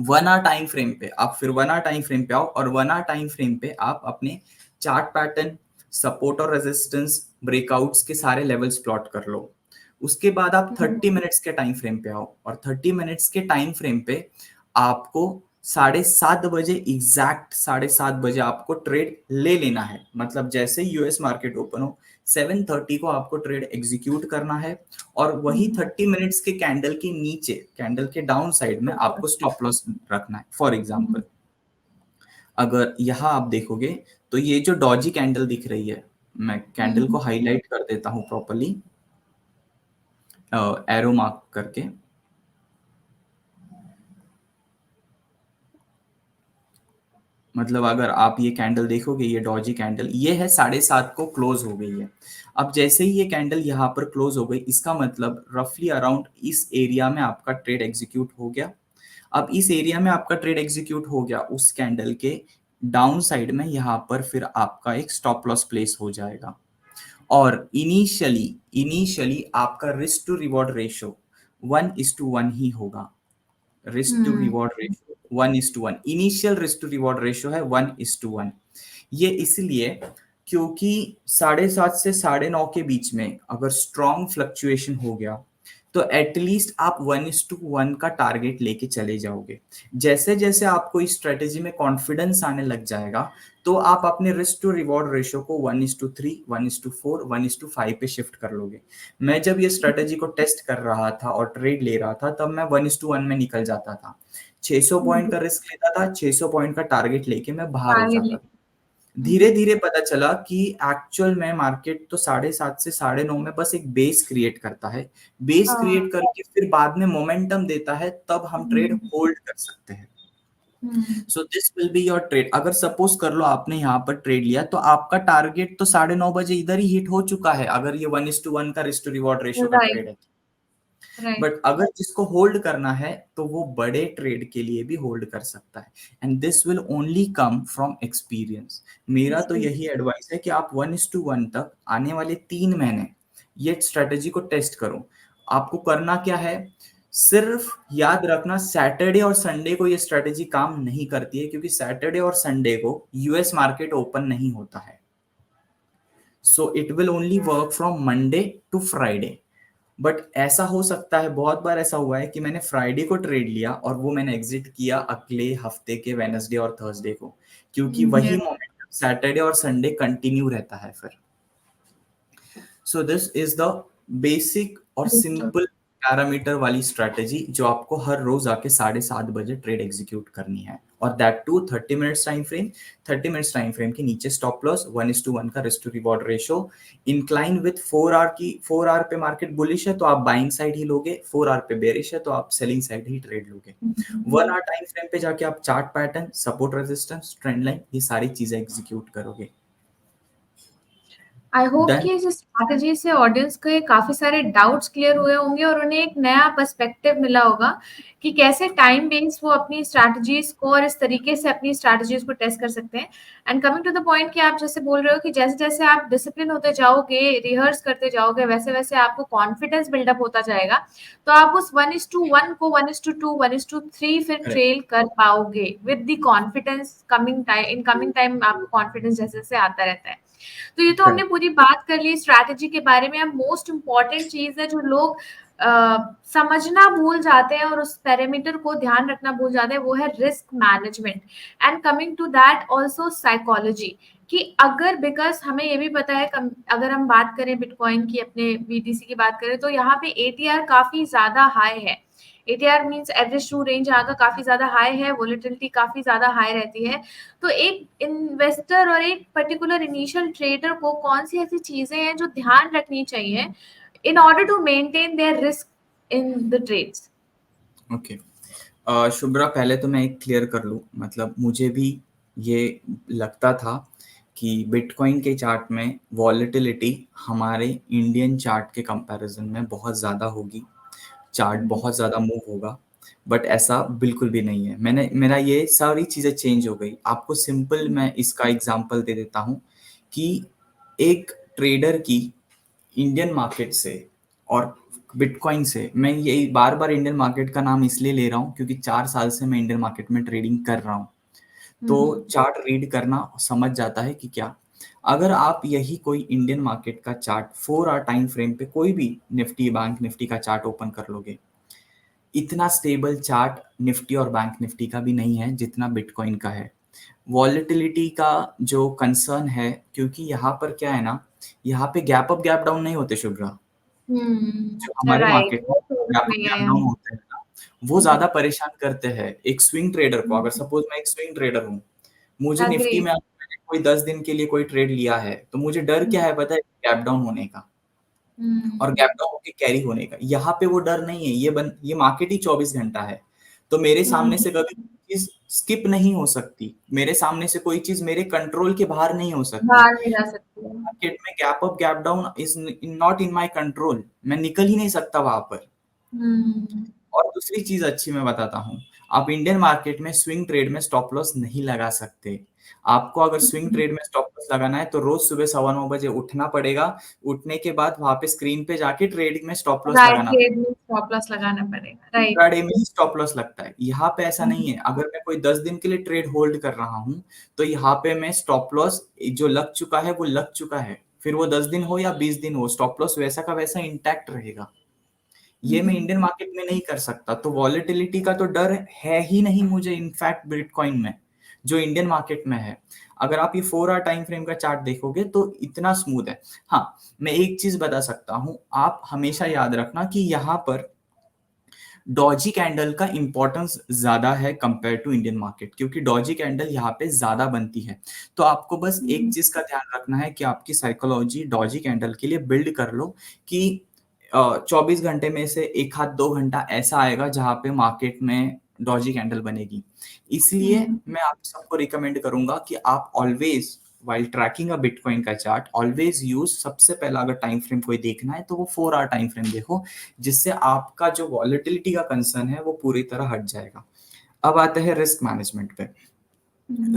1 आवर टाइम फ्रेम पे आप फिर 1 आवर टाइम फ्रेम पे आओ और 1 आवर टाइम फ्रेम पे आप अपने चार्ट पैटर्न, सपोर्ट और रेजिस्टेंस, ब्रेकआउट्स के सारे लेवल्स प्लॉट कर लो। उसके बाद आप 30 मिनट्स के टाइम फ्रेम पे आओ और 30 मिनट्स के टाइम फ्रेम पे आपको 7:30 एग्जैक्ट 7:30 आपको ट्रेड ले लेना है। मतलब जैसे यूएस मार्केट ओपन हो 7:30 को आपको ट्रेड एग्जीक्यूट करना है और वही 30 मिनट्स के कैंडल के नीचे, कैंडल के डाउन साइड में आपको स्टॉप लॉस रखना है। फॉर एग्जांपल अगर यहाँ आप देखोगे तो ये जो डॉजी कैंडल दिख रही है, मैं कैंडल को हाईलाइट कर देता हूँ प्रॉपर्ली एरो मार्क करके। मतलब अगर आप ये कैंडल देखोगे, ये डॉजी कैंडल, ये है 7:30 को क्लोज हो गई है। अब जैसे ही ये कैंडल यहाँ पर क्लोज हो गई, इसका मतलब रफली अराउंड इस एरिया में आपका ट्रेड एग्जीक्यूट हो गया। अब इस एरिया में आपका ट्रेड एग्जीक्यूट हो गया, उस कैंडल के डाउन साइड में यहाँ पर फिर आपका एक स्टॉप लॉस प्लेस हो जाएगा। और इनिशियली आपका रिस्क टू रिवॉर्ड रेशो 1:1 ही होगा। Risk to hmm reward ratio 1:1, initial risk to reward ratio है 1:1। ये इसलिए क्योंकि 7:30 से 9:30 के बीच में अगर स्ट्रॉन्ग फ्लक्चुएशन हो गया तो एटलीस्ट आप 1:1 का टारगेट लेके चले जाओगे। जैसे जैसे आपको इस स्ट्रेटेजी में कॉन्फिडेंस आने लग जाएगा तो आप अपने रिस्क टू रिवॉर्ड रेशियो को 1:3, 1:4, 1:5 पे शिफ्ट कर लोगे। मैं जब ये स्ट्रेटेजी को टेस्ट कर रहा था और ट्रेड ले रहा था तब मैं 1:1 में निकल जाता था। 600 पॉइंट का रिस्क लेता था, 600 पॉइंट का टारगेट लेके मैं बाहर हो जाता था। धीरे धीरे पता चला कि एक्चुअल में मार्केट तो 7:30 से 9:30 में बस एक बेस क्रिएट करता है। बेस क्रिएट करके फिर बाद में मोमेंटम देता है, तब हम ट्रेड होल्ड कर सकते हैं। So this will be your trade. अगर सपोज कर लो आपने यहाँ पर ट्रेड लिया तो आपका टारगेट तो 9:30 इधर ही हिट हो चुका है, अगर ये 1:1 का रिस्क टू रिवॉर्ड रेशियो का राइट ट्रेड है। राइट बट अगर जिसको होल्ड करना है तो वो बड़े ट्रेड के लिए भी होल्ड कर सकता है। And this will only come from experience. मेरा तो यही एडवाइस है कि आप 1:1 तक आने वाले 3 महीने ये स्ट्रेटेजी को टेस्ट करो। आपको करना क्या है, सिर्फ याद रखना सैटरडे और संडे को ये स्ट्रेटेजी काम नहीं करती है, क्योंकि सैटरडे और संडे को यूएस मार्केट ओपन नहीं होता है। So it will only work from Monday to Friday. But ऐसा हो सकता है, बहुत बार ऐसा हुआ है कि मैंने फ्राइडे को ट्रेड लिया और वो मैंने एग्जिट किया अगले हफ्ते के वेडनेसडे और थर्सडे को, क्योंकि वही मोमेंटम सैटरडे और संडे कंटिन्यू रहता है फिर। So this is the basic और सिंपल पैरामीटर वाली स्ट्रेटेजी जो आपको हर रोज आके 7:30 ट्रेड एग्जीक्यूट करनी है, और that to 30 minutes time frame. 30 minutes time frame के नीचे स्टॉप लॉस, 1:1 का risk to reward ratio, incline with 4 hour पे मार्केट बुलिश है तो आप बाइंग साइड ही लोगे, 4 आवर पे बेरिश है तो आप सेलिंग साइड ही ट्रेड लोगे। 1 आवर टाइम फ्रेम पे जाके आप chart pattern, support resistance, trend line, ये सारी चीजें एग्जीक्यूट करोगे। I hope done. कि इस स्ट्रैटेजी से ऑडियंस के काफी सारे डाउट्स क्लियर हुए होंगे और उन्हें एक नया पर्सपेक्टिव मिला होगा कि कैसे टाइम बेस्ड वो अपनी स्ट्रैटेजीज को और इस तरीके से अपनी स्ट्रैटेजीज को टेस्ट कर सकते हैं। And coming to the point कि आप जैसे बोल रहे हो कि जैसे जैसे आप डिसिप्लिन होते जाओगे, रिहर्स करते जाओगे, वैसे वैसे आपको कॉन्फिडेंस बिल्डअप होता जाएगा, तो आप उस 1:1 को 1:2, 1:3 फिर ट्रेल कर पाओगे with the confidence. Coming time आपको कॉन्फिडेंस जैसे जैसे आता रहता है। तो ये तो हमने पूरी बात कर ली स्ट्रैटेजी के बारे में। अब मोस्ट इम्पॉर्टेंट चीज है जो लोग समझना भूल जाते हैं और उस पैरामीटर को ध्यान रखना भूल जाते हैं, वो है risk management. And coming to that also psychology, कि अगर बिकॉज हमें ये भी पता है, अगर हम बात करें बिटकॉइन की, अपने बीटीसी की बात करें, तो यहाँ पे एटीआर काफी ज्यादा हाई है। ATR means average true range यहाँ का काफी ज्यादा हाई है, वोलेटिलिटी काफी ज्यादा हाई रहती है। तो एक इन्वेस्टर और एक पर्टिकुलर इनिशियल ट्रेडर को कौन सी ऐसी चीजें हैं जो ध्यान रखनी चाहिए in order to maintain their risk in the trades? Okay, Shubhra, पहले तो मैं एक क्लियर कर लूँ, मतलब मुझे भी ये लगता था कि बिटकॉइन के चार्ट में वॉलेटिलिटी हमारे इंडियन चार्ट के कंपैरिजन में बहुत ज़्यादा होगी, चार्ट बहुत ज़्यादा मूव होगा, बट ऐसा बिल्कुल भी नहीं है। मेरा ये सारी चीज़ें चेंज हो गई। आपको सिंपल मैं इसका एग्जांपल दे देता हूँ कि एक ट्रेडर की इंडियन मार्केट से और बिटकॉइन से, मैं ये बार बार इंडियन मार्केट का नाम इसलिए ले रहा हूँ क्योंकि 4 साल से मैं इंडियन मार्केट में ट्रेडिंग कर रहा हूँ, तो चार्ट रीड करना समझ जाता है कि क्या। अगर आप यही कोई इंडियन मार्केट का चार्ट 4 आवर टाइम फ्रेम पे कोई भी निफ्टी, बैंक निफ्टी का चार्ट ओपन कर लोगे, इतना स्टेबल चार्ट निफ्टी और बैंक निफ्टी का भी नहीं है जितना बिटकॉइन का है। वॉलेटिलिटी का जो कंसर्न है, क्योंकि यहाँ पर क्या है ना, यहाँ पे गैप अप गैप डाउन नहीं होते शुभ्रा। जो हमारे राइट, मार्केट में वो समझ गैप अप नहीं गैप आया। डाउन होते हैं ना, वो ज्यादा परेशान करते हैं एक स्विंग ट्रेडर को। अगर सपोज मैं एक स्विंग ट्रेडर हूँ, मुझे निफ्टी अग्री। में मैंने कोई 10 दिन के लिए कोई ट्रेड लिया है, तो मुझे डर क्या है पता है? गैप डाउन होने का और गैप डाउन होके कैरी होने का। यहाँ पे वो डर नहीं है, ये मार्केट ही 24 घंटा है, तो मेरे सामने से कभी चीज स्किप नहीं हो सकती, मेरे सामने से कोई चीज मेरे कंट्रोल के बाहर नहीं हो सकती। बाहर नहीं जा सकती है। मार्केट में gap up gap down is not in my control, मैं निकल ही नहीं सकता वहां पर। हम्म। और दूसरी चीज अच्छी मैं बताता हूँ, आप इंडियन मार्केट में स्विंग ट्रेड में स्टॉप लॉस नहीं लगा सकते। आपको अगर स्विंग ट्रेड में स्टॉप लॉस लगाना है तो रोज सुबह 9:15 बजे उठना पड़ेगा। उठने के बाद वहां पे स्क्रीन पे जाके ट्रेडिंग में स्टॉप लॉस राइट, लगाना, ट्रेड में स्टॉप लॉस लगाना पड़ेगा, राइट। इंट्राडे में ही स्टॉप लॉस लगता है। यहाँ पे ऐसा नहीं है, अगर मैं कोई 10 दिन के लिए ट्रेड होल्ड कर रहा हूँ तो यहाँ पे मैं स्टॉप लॉस जो लग चुका है वो लग चुका है, फिर वो 10 दिन हो या 20 दिन हो, स्टॉप लॉस वैसा का वैसा इंटैक्ट रहेगा। ये मैं इंडियन मार्केट में नहीं कर सकता, तो वॉलेटिलिटी का तो डर है ही नहीं मुझे इनफैक्ट बिटकॉइन में, जो इंडियन मार्केट में है। अगर आप ये 4 आवर टाइम फ्रेम का चार्ट देखोगे तो इतना स्मूथ है। हाँ, मैं एक चीज बता सकता हूँ, आप हमेशा याद रखना कि यहाँ पर डॉजी कैंडल का इंपॉर्टेंस ज्यादा है कंपेयर टू इंडियन मार्केट, क्योंकि डॉजी कैंडल यहाँ पे ज्यादा बनती है। तो आपको बस एक चीज का ध्यान रखना है कि आपकी साइकोलॉजी डॉजी कैंडल के लिए बिल्ड कर लो कि 24 घंटे में से 1 आध 2 घंटा ऐसा आएगा जहां पे मार्केट में डॉजी कैंडल बनेगी। इसलिए मैं आप सबको रिकमेंड करूंगा कि आप always while tracking a bitcoin का चार्ट ऑलवेज यूज, सबसे पहला अगर टाइम फ्रेम कोई देखना है तो वो 4 आवर टाइम फ्रेम देखो, जिससे आपका जो वॉलेटिलिटी का कंसर्न है वो पूरी तरह हट जाएगा। अब आते हैं रिस्क मैनेजमेंट पे।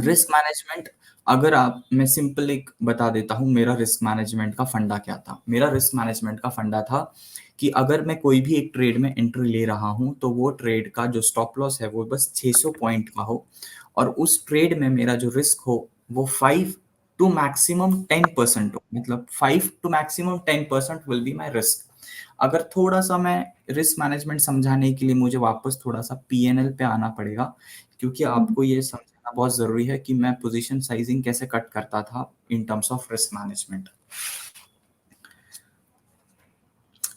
रिस्क मैनेजमेंट, अगर आप, मैं सिंपल एक बता देता हूँ मेरा रिस्क मैनेजमेंट का फंडा क्या था। मेरा रिस्क मैनेजमेंट का फंडा था कि अगर मैं कोई भी एक ट्रेड में एंट्री ले रहा हूँ तो वो ट्रेड का जो स्टॉप लॉस है वो बस 600 पॉइंट का हो, और उस ट्रेड में मेरा जो रिस्क हो वो 5 to maximum 10% हो, मतलब 5 to maximum 10% will be my risk. अगर थोड़ा सा मैं रिस्क मैनेजमेंट समझाने के लिए मुझे वापस थोड़ा सा पीएनएल पे आना पड़ेगा, क्योंकि आपको ये समझना बहुत जरूरी है कि मैं पोजीशन साइजिंग कैसे कट करता था in terms of risk management.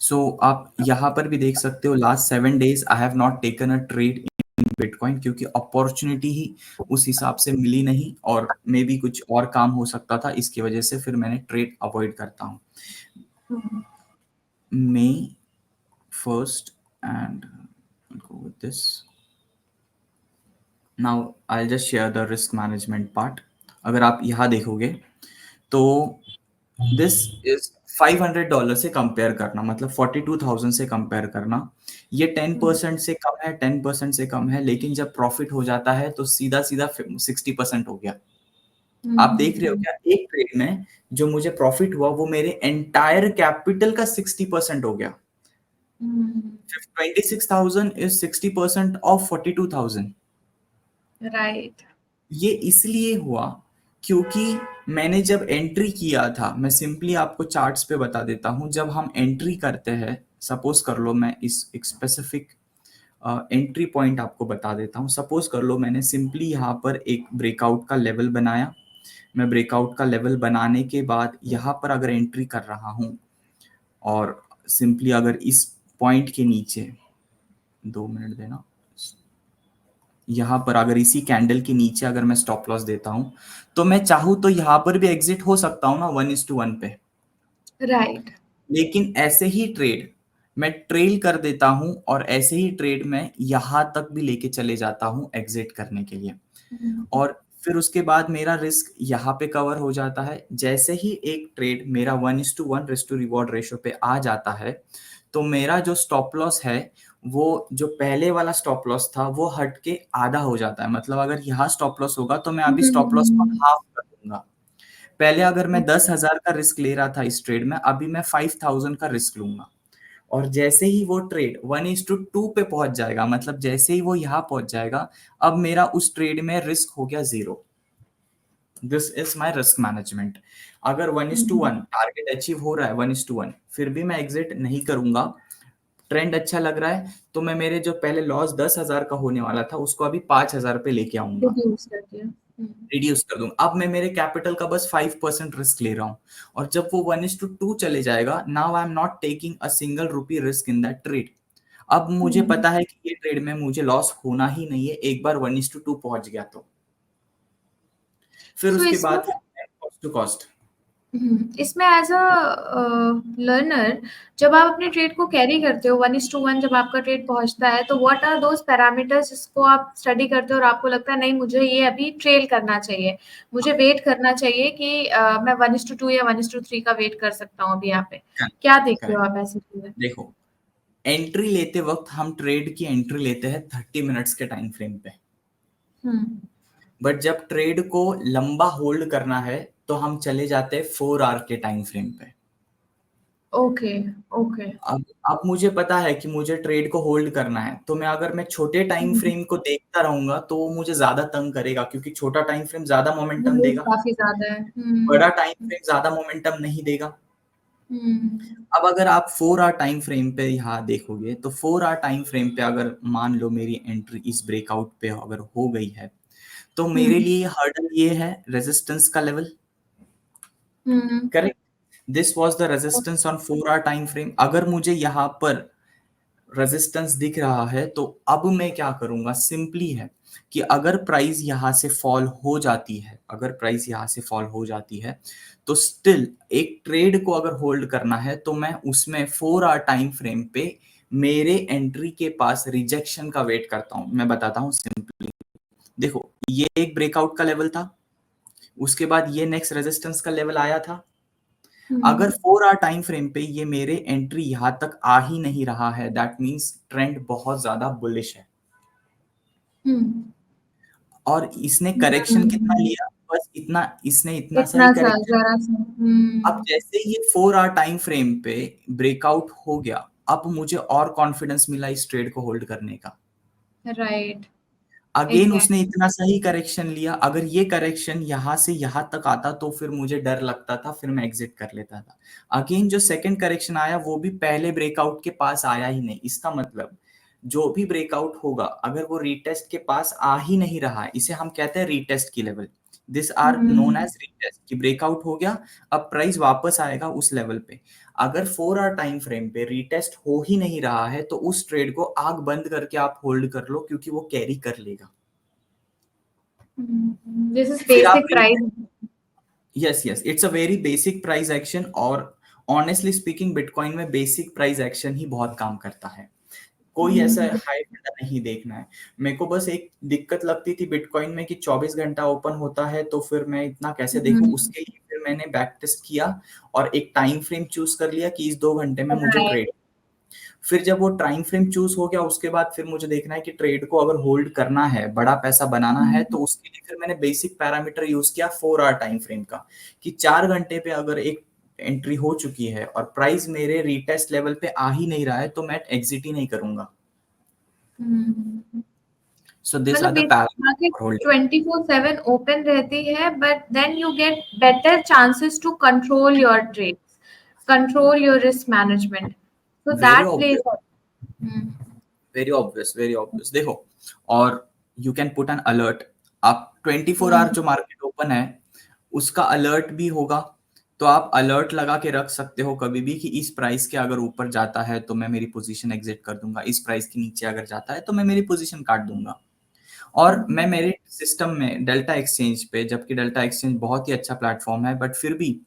So आप यहाँ पर भी देख सकते हो last 7 days I have not taken a trade in bitcoin, क्योंकि अपॉर्चुनिटी ही उस हिसाब से मिली नहीं, और मे बी कुछ और काम हो सकता था, इसकी वजह से फिर मैंने ट्रेड अवॉइड करता हूँ। May 1st and I'll go with this. Now I'll just share the risk management part. अगर आप यहाँ देखोगे तो दिस इज $500 से कंपेयर करना, मतलब 42,000 से कंपेयर करना, ये 10% से कम है, 10% से कम है, लेकिन जब प्रॉफिट हो जाता है तो सीधा सीधा 60% हो गया। आप देख रहे हो क्या, एक ट्रेड में जो मुझे प्रॉफिट हुआ वो मेरे एंटायर कैपिटल का 60% हो गया। 26,000 is 60% of 42,000। राइट। ये इसलिए हुआ क्योंकि मैंने जब एंट्री किया था, मैं सिंपली आपको चार्ट्स पे बता देता हूं, जब हम एंट्री करते हैं, सपोज कर लो मैं इस एक स्पेसिफिक एंट्री पॉइंट आपको बता देता हूं। सपोज कर लो मैंने सिंपली यहाँ पर एक ब्रेकआउट का लेवल बनाया, मैं ब्रेकआउट का लेवल बनाने के बाद यहाँ पर अगर एंट्री कर रहा हूँ, और सिंपली अगर इस पॉइंट के नीचे, 2 मिनट देना, यहाँ पर अगर इसी कैंडल के नीचे अगर मैं स्टॉप लॉस देता हूं तो मैं चाहूँ तो यहाँ पर भी एग्जिट हो सकता हूँ ना 1:1 पे, राइट। लेकिन ऐसे ही ट्रेड मैं ट्रेल कर देता हूं और ऐसे ही ट्रेड में यहाँ तक भी लेके चले जाता हूं एग्जिट करने के लिए, और फिर उसके बाद मेरा रिस्क यहाँ पे कवर हो जाता है। जैसे ही एक ट्रेड मेरा 1:1 रिस्क टू रिवॉर्ड रेशो पे आ जाता है तो मेरा जो स्टॉप लॉस है वो जो पहले वाला स्टॉप लॉस था वो हट के आधा हो जाता है। मतलब अगर यहाँ स्टॉप लॉस होगा तो मैं अभी स्टॉप लॉस को हाफ कर दूंगा। पहले अगर मैं 10,000 का रिस्क ले रहा था इस ट्रेड में, अभी मैं 5,000 का रिस्क लूंगा। और जैसे ही वो ट्रेड 1:2 पे पहुंच जाएगा, मतलब जैसे ही वो यहाँ पहुंच जाएगा, अब मेरा उस ट्रेड में रिस्क हो गया 0। This is my risk management. अगर 1:1 टारगेट अचीव हो रहा है 1:1, फिर भी मैं एग्जिट नहीं करूंगा, ट्रेंड अच्छा लग रहा है, तो मैं मेरे जो पहले लॉस 10,000 का होने वाला था उसको अभी 5,000 पे लेके आऊंगा, रिड्यूस कर दिया। रिड्यूस कर दूंगा। अब मैं मेरे कैपिटल का बस 5% रिस्क ले रहा हूँ, और जब वो 1:2 चले जाएगा, now I am not taking a single rupee risk in that trade. अब मुझे पता है कि ये ट्रेड में मुझे लॉस होना ही नहीं है एक बार 1:2 पहुंच गया तो। फिर सो उसके इसमें बाद कॉस्ट टू कॉस्ट। इसमें एज अ लर्नर जब आप अपने ट्रेड को कैरी करते हो 1:1 जब आपका ट्रेड पहुंचता है, तो व्हाट आर दोज पैरामीटर्स जिसको आप स्टडी करते हो और आपको लगता है नहीं मुझे ये अभी ट्रेल करना चाहिए, मुझे वेट करना चाहिए कि मैं 1:2 या 1:3 का वेट कर सकता हूँ अभी यहाँ पे, क्या देखते हो करेक्ट। आप ऐसी चीजें? देखो, एंट्री लेते वक्त हम ट्रेड की एंट्री लेते हैं 30 मिनट्स के टाइम फ्रेम पे, हम्म। बट जब ट्रेड को लंबा होल्ड करना है तो हम चले जाते हैं 4 आवर के टाइम फ्रेम पे। ओके। ओके। अब मुझे पता है कि मुझे ट्रेड को होल्ड करना है, तो मैं छोटे टाइम फ्रेम को देखता रहूंगा तो वो मुझे ज्यादा तंग करेगा, क्योंकि छोटा टाइम फ्रेम ज्यादा मोमेंटम मूव देगा, काफी ज्यादा है। बड़ा टाइम फ्रेम ज्यादा मोमेंटम नहीं देगा। हम्म। अब अगर आप 4 आवर टाइम फ्रेम पे यहाँ देखोगे तो 4 आवर टाइम फ्रेम पे अगर मान लो मेरी एंट्री इस ब्रेकआउट पे अगर हो गई है, तो मेरे हम्म। लिए हर्डल ये है रेजिस्टेंस का लेवल। Hmm. Correct. This was the resistance on 4 hour time frame. अगर मुझे यहाँ पर रेजिस्टेंस दिख रहा है तो अब मैं क्या करूंगा, सिंपली है कि अगर प्राइस यहाँ से फॉल हो जाती है, अगर प्राइस यहाँ से फॉल हो जाती है तो स्टिल एक ट्रेड को अगर होल्ड करना है तो मैं उसमें 4 आवर टाइम फ्रेम पे मेरे एंट्री के पास रिजेक्शन का वेट करता हूं। मैं बताता हूं सिंपली। देखो, ये एक ब्रेकआउट का लेवल था, उसके बाद ये नेक्स्ट रेजिस्टेंस का लेवल आया था। अगर 4 आवर टाइम फ्रेम पे ये मेरे एंट्री यहां तक आ ही नहीं रहा है, दैट मींस ट्रेंड बहुत ज्यादा बुलिश है। हम्म। और इसने करेक्शन कितना हम्म। लिया, बस इतना, इसने इतना सा ही इतना सा करेक्शन। जरा सा। अब जैसे ही ये 4 आवर टाइम फ्रेम पे ब्रेकआउट हो गया, अब मुझे और कॉन्फिडेंस मिला इस ट्रेड को होल्ड करने का। राइट। अगेन उसने एग्जैक्टली। इतना सही करेक्शन लिया, अगर ये करेक्शन यहाँ से यहाँ तक आता तो फिर मुझे डर लगता था, फिर मैं एग्जिट कर लेता था। अगेन जो सेकंड करेक्शन आया वो भी पहले ब्रेकआउट के पास आया ही नहीं। इसका मतलब जो भी ब्रेकआउट होगा अगर वो रीटेस्ट के पास आ ही नहीं रहा है, इसे हम कहते हैं रीटेस्ट की लेवल। This are known as retest, कि ब्रेकआउट हो गया, अब प्राइस वापस आएगा उस लेवल पे। अगर 4 आवर टाइम फ्रेम पे रीटेस्ट हो ही नहीं रहा है तो उस ट्रेड को आग बंद करके आप होल्ड कर लो, क्योंकि वो कैरी कर लेगा। दिस इज फिर आप basic price. Yes yes, it's a very basic price action. और ऑनेस्टली स्पीकिंग बिटकॉइन में बेसिक प्राइस एक्शन ही बहुत काम करता है। कोई ऐसा हाई फंडा नहीं देखना है। मेरे को बस एक दिक्कत लगती थी बिटकॉइन में कि 24 घंटा ओपन होता है, तो फिर मैं इतना कैसे देखूं, उसके लिए फिर मैंने बैक टेस्ट किया और एक टाइम फ्रेम चूज कर लिया कि इस 2 घंटे में मुझे राइट। ट्रेड। फिर जब वो टाइम फ्रेम चूज हो गया उसके बाद फिर मुझे देखना है कि ट्रेड को अगर होल्ड करना है, बड़ा पैसा बनाना है, तो उसके लिए फिर मैंने बेसिक पैरामीटर यूज किया 4 आवर टाइम फ्रेम का, कि 4 घंटे पे अगर एक एंट्री हो चुकी है और प्राइस मेरे रीटेस्ट लेवल पे आ ही नहीं रहा है तो मैं एग्जिट ही नहीं करूंगा। सो दिस मतलब are the market parameter holding. 24/7 open रहती है, but then you get better chances to control your trades, control your risk management, so very that plays. Obvious, very obvious, very obvious. देखो, और you can put an alert. आप 24 our जो market open है उसका alert भी होगा, तो आप अलर्ट लगा के रख सकते हो कभी भी कि इस प्राइस के अगर ऊपर जाता है तो मैं मेरी पोजीशन एग्जिट कर दूंगा, इस प्राइस के नीचे अगर जाता है तो मैं मेरी पोजीशन काट दूंगा। और मैं मेरे सिस्टम में डेल्टा एक्सचेंज पे, जबकि डेल्टा एक्सचेंज बहुत ही अच्छा प्लेटफॉर्म है, बट फिर भी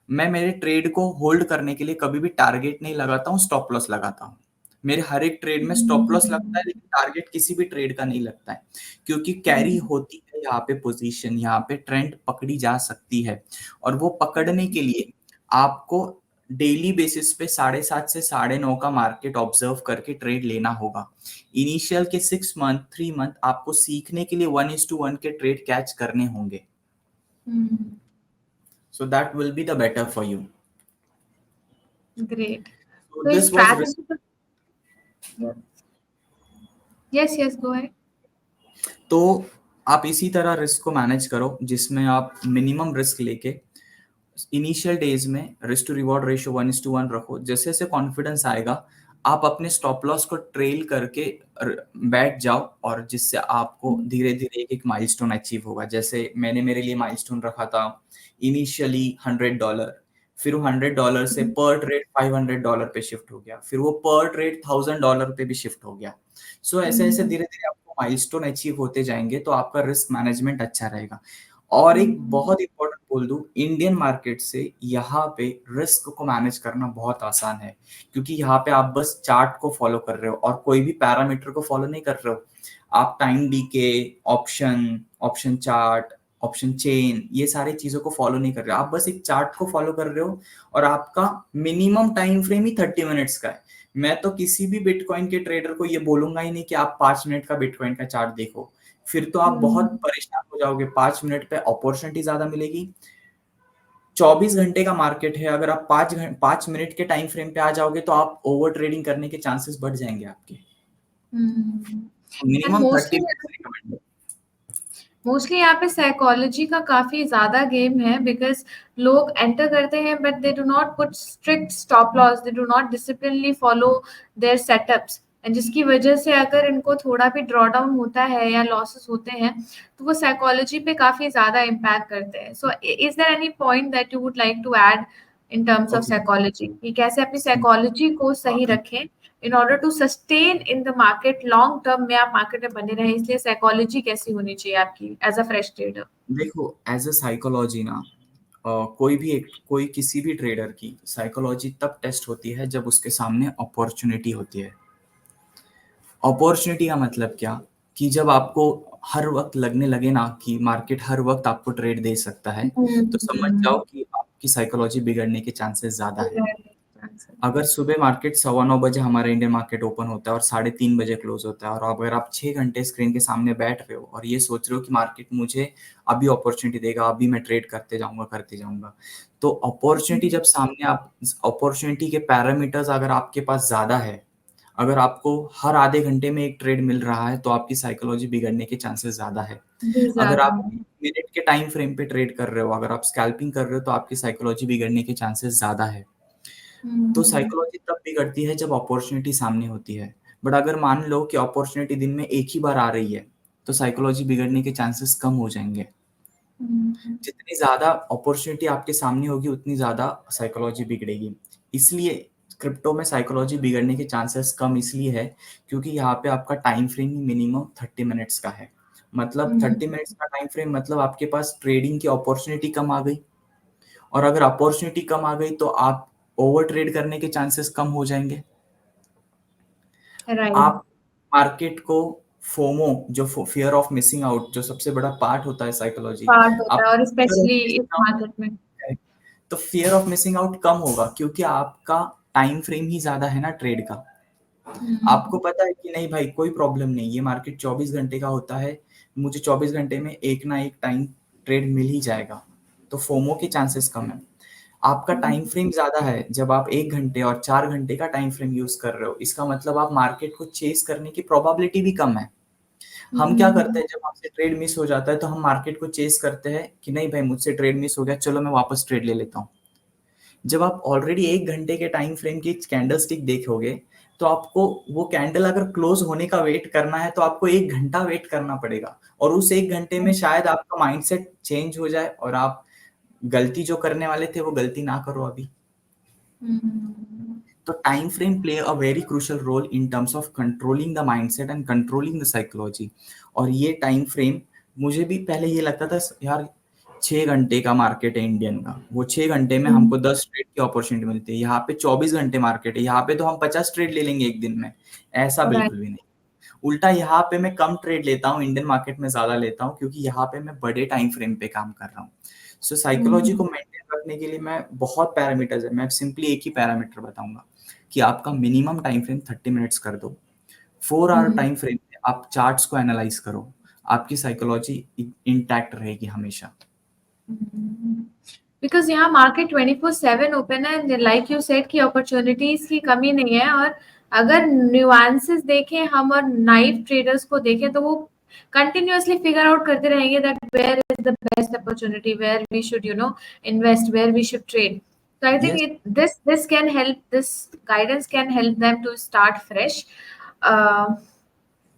मैं मेरे ट्रेड को होल्ड करने के लिए कभी भी टारगेट नहीं लगाता हूँ, स्टॉप लॉस लगाता हूँ। मेरे हर एक ट्रेड में स्टॉप लॉस लगता है, लेकिन टारगेट किसी भी ट्रेड का नहीं लगता है, क्योंकि कैरी होती है यहाँ पे पोजीशन, यहाँ पे ट्रेंड पकड़ी जा सकती है। और वो पकड़ने के लिए आपको डेली बेसिस पे 7:30 से 9:30 का मार्केट ऑब्जर्व करके ट्रेड लेना होगा। इनिशियल के 6 मंथ 3 मंथ आपको सीखने के लिए 1:1 के ट्रेड कैच करने होंगे। So that will be the better for you. Great. So तो इस this was strategy. Yes yes, go ahead. तो आप इसी तरह रिस्क को मैनेज करो जिसमें आप मिनिमम रिस्क लेके इनिशियल डेज में रिस्क टू रिवॉर्ड रेशियो 1:1 रखो। जैसे जैसे कॉन्फिडेंस आएगा आप अपने स्टॉप लॉस को ट्रेल करके बैठ जाओ, और जिससे आपको धीरे धीरे एक एक माइलस्टोन अचीव होगा। जैसे मैंने मेरे लिए माइलस्टोन रखा था इनिशियली $100, फिर वो $100 से पर ट्रेड $500 पे शिफ्ट हो गया, फिर वो पर ट्रेड $1000 पे भी शिफ्ट हो गया। सो ऐसे ऐसे धीरे धीरे आपको माइलस्टोन अचीव होते जाएंगे तो आपका रिस्क मैनेजमेंट अच्छा रहेगा। और एक बहुत इंपॉर्टेंट बोल दूं, इंडियन मार्केट से यहाँ पे रिस्क को मैनेज करना बहुत आसान है, क्योंकि यहाँ पे आप बस चार्ट को फॉलो कर रहे हो और कोई भी पैरामीटर को फॉलो नहीं कर रहे हो। आप time DK, option option chart, option chain, ये सारी चीजों को फॉलो नहीं कर रहे हो, आप बस एक चार्ट को फॉलो कर रहे हो और आपका मिनिमम टाइम फ्रेम ही 30 मिनट्स का है। मैं तो किसी भी बिटकॉइन के ट्रेडर को ये बोलूंगा ही नहीं कि आप 5 मिनट का बिटकॉइन का चार्ट देखो, फिर तो आप बहुत परेशान हो जाओगे। 5 मिनट पे अपॉर्चुनिटी ज्यादा मिलेगी। 24 घंटे का मार्केट है, अगर आप 5 मिनट के टाइम फ्रेम पे आ जाओगे तो आप ओवर ट्रेडिंग करने के चांसेस बढ़ जाएंगे आपके। And minimum 30 minutes recommended. Mostly यहाँ पे साइकोलॉजी का काफी ज्यादा गेम है, बिकॉज लोग एंटर करते हैं but they do not put strict stop loss, they do not disciplinely follow their setups, and जिसकी वजह से अगर इनको थोड़ा भी ड्रॉ डाउन होता है या लॉसेस होते हैं तो वो साइकोलॉजी पे काफी ज्यादा इम्पैक्ट करते हैं. So is there any point that you would like to add in terms of okay, psychology, कि कैसे अपनी साइकोलॉजी को सही रखें in order to sustain in the market, long term में आप मार्केट में बने रहे, इसलिए साइकोलॉजी कैसी होनी चाहिए आपकी एज अ फ्रेश ट्रेडर? देखो एज अ साइकोलॉजी ना, कोई किसी भी ट्रेडर की साइकोलॉजी तब टेस्ट होती है जब उसके सामने अपॉर्चुनिटी होती है। अपॉर्चुनिटी का मतलब क्या, कि जब आपको हर वक्त लगने लगे ना कि मार्केट हर वक्त आपको ट्रेड दे सकता है, तो समझ जाओ कि आपकी साइकोलॉजी बिगड़ने के चांसेस ज्यादा है। अगर सुबह मार्केट 9:15 बजे हमारा इंडियन मार्केट ओपन होता है और 3:30 बजे क्लोज होता है, और अगर आप 6 घंटे स्क्रीन के सामने बैठ रहे हो और ये सोच रहे हो कि मार्केट मुझे अभी अपॉर्चुनिटी देगा, अभी मैं ट्रेड करते जाऊंगा, तो अपॉर्चुनिटी जब सामने, आप अपॉर्चुनिटी के पैरामीटर्स अगर आपके पास ज्यादा है, अगर आपको हर आधे घंटे में एक ट्रेड मिल रहा है, तो आपकी साइकोलॉजी बिगड़ने के चांसेस ज्यादा है। अगर आप मिनट के टाइम फ्रेम पे ट्रेड कर रहे हो, अगर आप स्कैल्पिंग कर रहे हो, तो आपकी साइकोलॉजी बिगड़ने के चांसेस ज्यादा है। तो साइकोलॉजी तब बिगड़ती है जब अपॉर्चुनिटी सामने होती है। बट अगर मान लो कि अपॉर्चुनिटी दिन में एक ही बार आ रही है, तो साइकोलॉजी बिगड़ने के चांसेस कम हो जाएंगे। जितनी ज्यादा अपॉर्चुनिटी आपके सामने होगी, उतनी ज्यादा साइकोलॉजी बिगड़ेगी। इसलिए क्रिप्टो में साइकोलॉजी बिगड़ने के चांसेस कम इसलिए है क्योंकि यहाँ पे आपका टाइम फ्रेम ही मिनिमम 30 मिनट्स का है। मतलब 30 मिनट्स का टाइम फ्रेम, मतलब आपके पास ट्रेडिंग की अपॉर्चुनिटी कम आ गई, और अगर अपॉर्चुनिटी कम आ गई तो आप ओवर ट्रेड करने के चांसेस कम हो जाएंगे। राइट. आप मार्केट को फोमो, जो फियर ऑफ मिसिंग आउट, जो सबसे बड़ा पार्ट होता है साइकोलॉजी, पार्ट होता है, आप और फियर ऑफ स्पेशली इस मिसिंग मार्केट में. आउट, तो फियर ऑफ मिसिंग आउट कम होगा क्योंकि आपका टाइम फ्रेम ही ज्यादा है ना ट्रेड का। आपको पता है कि नहीं भाई, कोई प्रॉब्लम नहीं, ये मार्केट 24 घंटे का होता है, मुझे 24 घंटे में एक ना एक टाइम ट्रेड मिल ही जाएगा, तो फोमो के चांसेस कम है। आपका टाइम फ्रेम ज्यादा है, जब आप 1 घंटे और 4 घंटे का टाइम फ्रेम यूज कर रहे हो, इसका मतलब आप मार्केट को चेस करने की प्रोबेबिलिटी भी कम है। हम क्या करते हैं, जब हमसे ट्रेड मिस हो जाता है तो हम मार्केट को चेस करते हैं कि नहीं भाई मुझसे ट्रेड मिस हो गया, चलो मैं वापस ट्रेड ले लेता हूँ। जब आप ऑलरेडी 1 घंटे के टाइम फ्रेम की कैंडल स्टिक देखोगे, तो आपको वो कैंडल अगर क्लोज होने का वेट करना है तो आपको 1 घंटा वेट करना पड़ेगा, और उस 1 घंटे में शायद आपका माइंडसेट चेंज हो जाए और आप गलती जो करने वाले थे वो गलती ना करो अभी। तो time frame play a very crucial role in terms of controlling the mindset and controlling the psychology. और ये टाइम फ्रेम, मुझे भी पहले ये लगता था यार 6 घंटे का मार्केट है इंडियन का, वो 6 घंटे में हमको 10 ट्रेड की अपॉर्चुनिटी मिलती है। यहाँ पे 24 घंटे मार्केट है, यहाँ पे तो हम 50 ट्रेड ले लेंगे एक दिन में। ऐसा बिल्कुल भी नहीं। उल्टा यहाँ पे मैं कम ट्रेड लेता हूँ, इंडियन मार्केट में ज्यादा लेता हूँ, क्योंकि यहाँ पे मैं बड़े टाइम फ्रेम पे काम कर रहा हूँ। सो साइकोलॉजी को मेंटेन रखने के लिए मैं बहुत पैरामीटर्स है, मैं सिंपली एक ही पैरामीटर बताऊंगा कि आपका मिनिमम टाइम फ्रेम 30 मिनट्स कर दो। 4 आवर टाइम फ्रेम में आप चार्ट्स को एनालाइज करो, आपकी साइकोलॉजी इंटैक्ट रहेगी हमेशा। बिकॉज यहाँ मार्केट 24/7 ओपन है, लाइक यू सेड कि अपॉर्चुनिटीज की कमी नहीं है, और अगर न्यूआंसेस देखें हम और नाइव ट्रेडर्स को देखें तो वो कंटिन्यूअसली फिगर आउट करते रहेंगे that where is the best opportunity, where we should invest, where we should trade. So I think Yes. this can help, this guidance can help them to start fresh.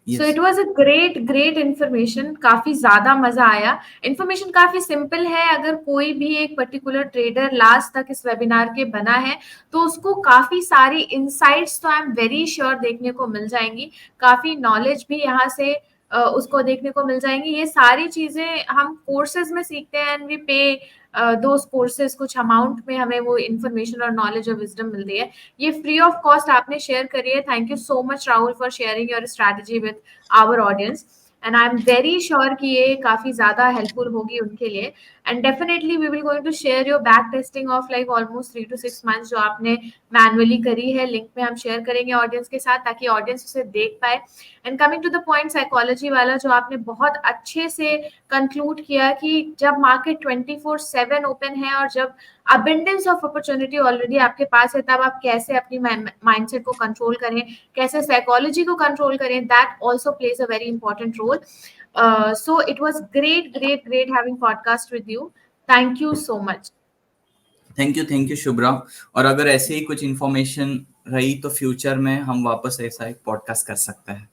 Yes. So it was a great information. काफी ज्यादा मजा आया. Information काफी simple है. अगर कोई भी एक पर्टिकुलर ट्रेडर लास्ट तक इस वेबिनार के बना है तो उसको काफी सारी इनसाइट्स तो आई एम वेरी श्योर देखने को मिल जाएंगी. काफी नॉलेज भी यहाँ से उसको देखने को मिल जाएंगी। ये सारी चीजें हम कोर्सेज में सीखते हैं एंड वी पे दोज कोर्सेज, कुछ अमाउंट में हमें वो इन्फॉर्मेशन और नॉलेज और विजडम मिलती है। ये फ्री ऑफ कॉस्ट आपने शेयर करी है। Thank you so much Rahul for sharing your strategy with our audience and I am very sure कि ये काफी ज्यादा हेल्पफुल होगी उनके लिए। And definitely we will going to share your back testing of like almost 3 to 6 months जो आपने manually करी है। लिंक में हम शेयर करेंगे ऑडियंस के साथ ताकि ऑडियंस उसे देख पाए। And coming to the point psychology वाला जो आपने बहुत अच्छे से कंक्लूड किया कि जब मार्केट 24/7 ओपन है और जब अबंडेंस ऑफ अपॉर्चुनिटी ऑलरेडी आपके पास है, तब आप कैसे अपनी माइंडसेट को कंट्रोल करें, कैसे साइकोलॉजी को कंट्रोल करें, that also plays a very important role. So it was great having podcast with you. Thank you so much. Thank you Shubhra. और अगर ऐसे ही कुछ इंफॉर्मेशन रही तो फ्यूचर में हम वापस ऐसा एक पॉडकास्ट कर सकते हैं।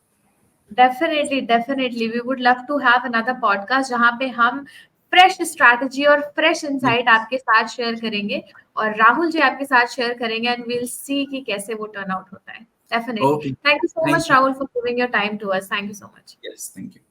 Definitely we would love to have another podcast जहां पे हम फ्रेश स्ट्रैटेजी और फ्रेश इनसाइट आपके साथ शेयर करेंगे और राहुल जी आपके साथ शेयर करेंगे एंड वील सी कि कैसे वो टर्न आउट होता है। Definitely thank you so much Rahul for giving your time to us. Thank you so much. Yes, thank you.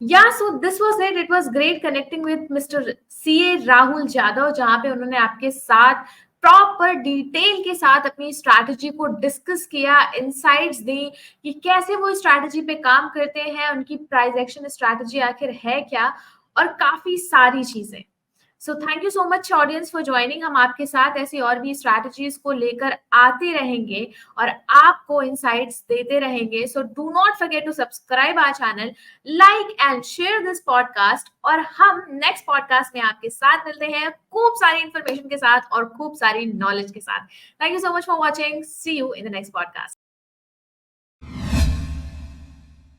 Yeah, so this was it. It was great connecting with Mr. CA Rahul Yadav, जहां पे उन्होंने आपके साथ proper detail के साथ अपनी strategy को discuss किया, इनसाइट्स दी कि कैसे वो स्ट्रैटेजी पे काम करते हैं, उनकी प्राइस एक्शन स्ट्रैटेजी आखिर है क्या, और काफी सारी चीजें। So thank you so much audience for joining. हम आपके साथ ऐसी और भी स्ट्रैटेजीज को लेकर आते रहेंगे और आपको इनसाइट्स देते रहेंगे। So do not forget to subscribe our channel, like and share this podcast, और हम नेक्स्ट पॉडकास्ट में आपके साथ मिलते हैं खूब सारी इंफॉर्मेशन के साथ और खूब सारी नॉलेज के साथ। Thank you so much for watching. See you in the next podcast.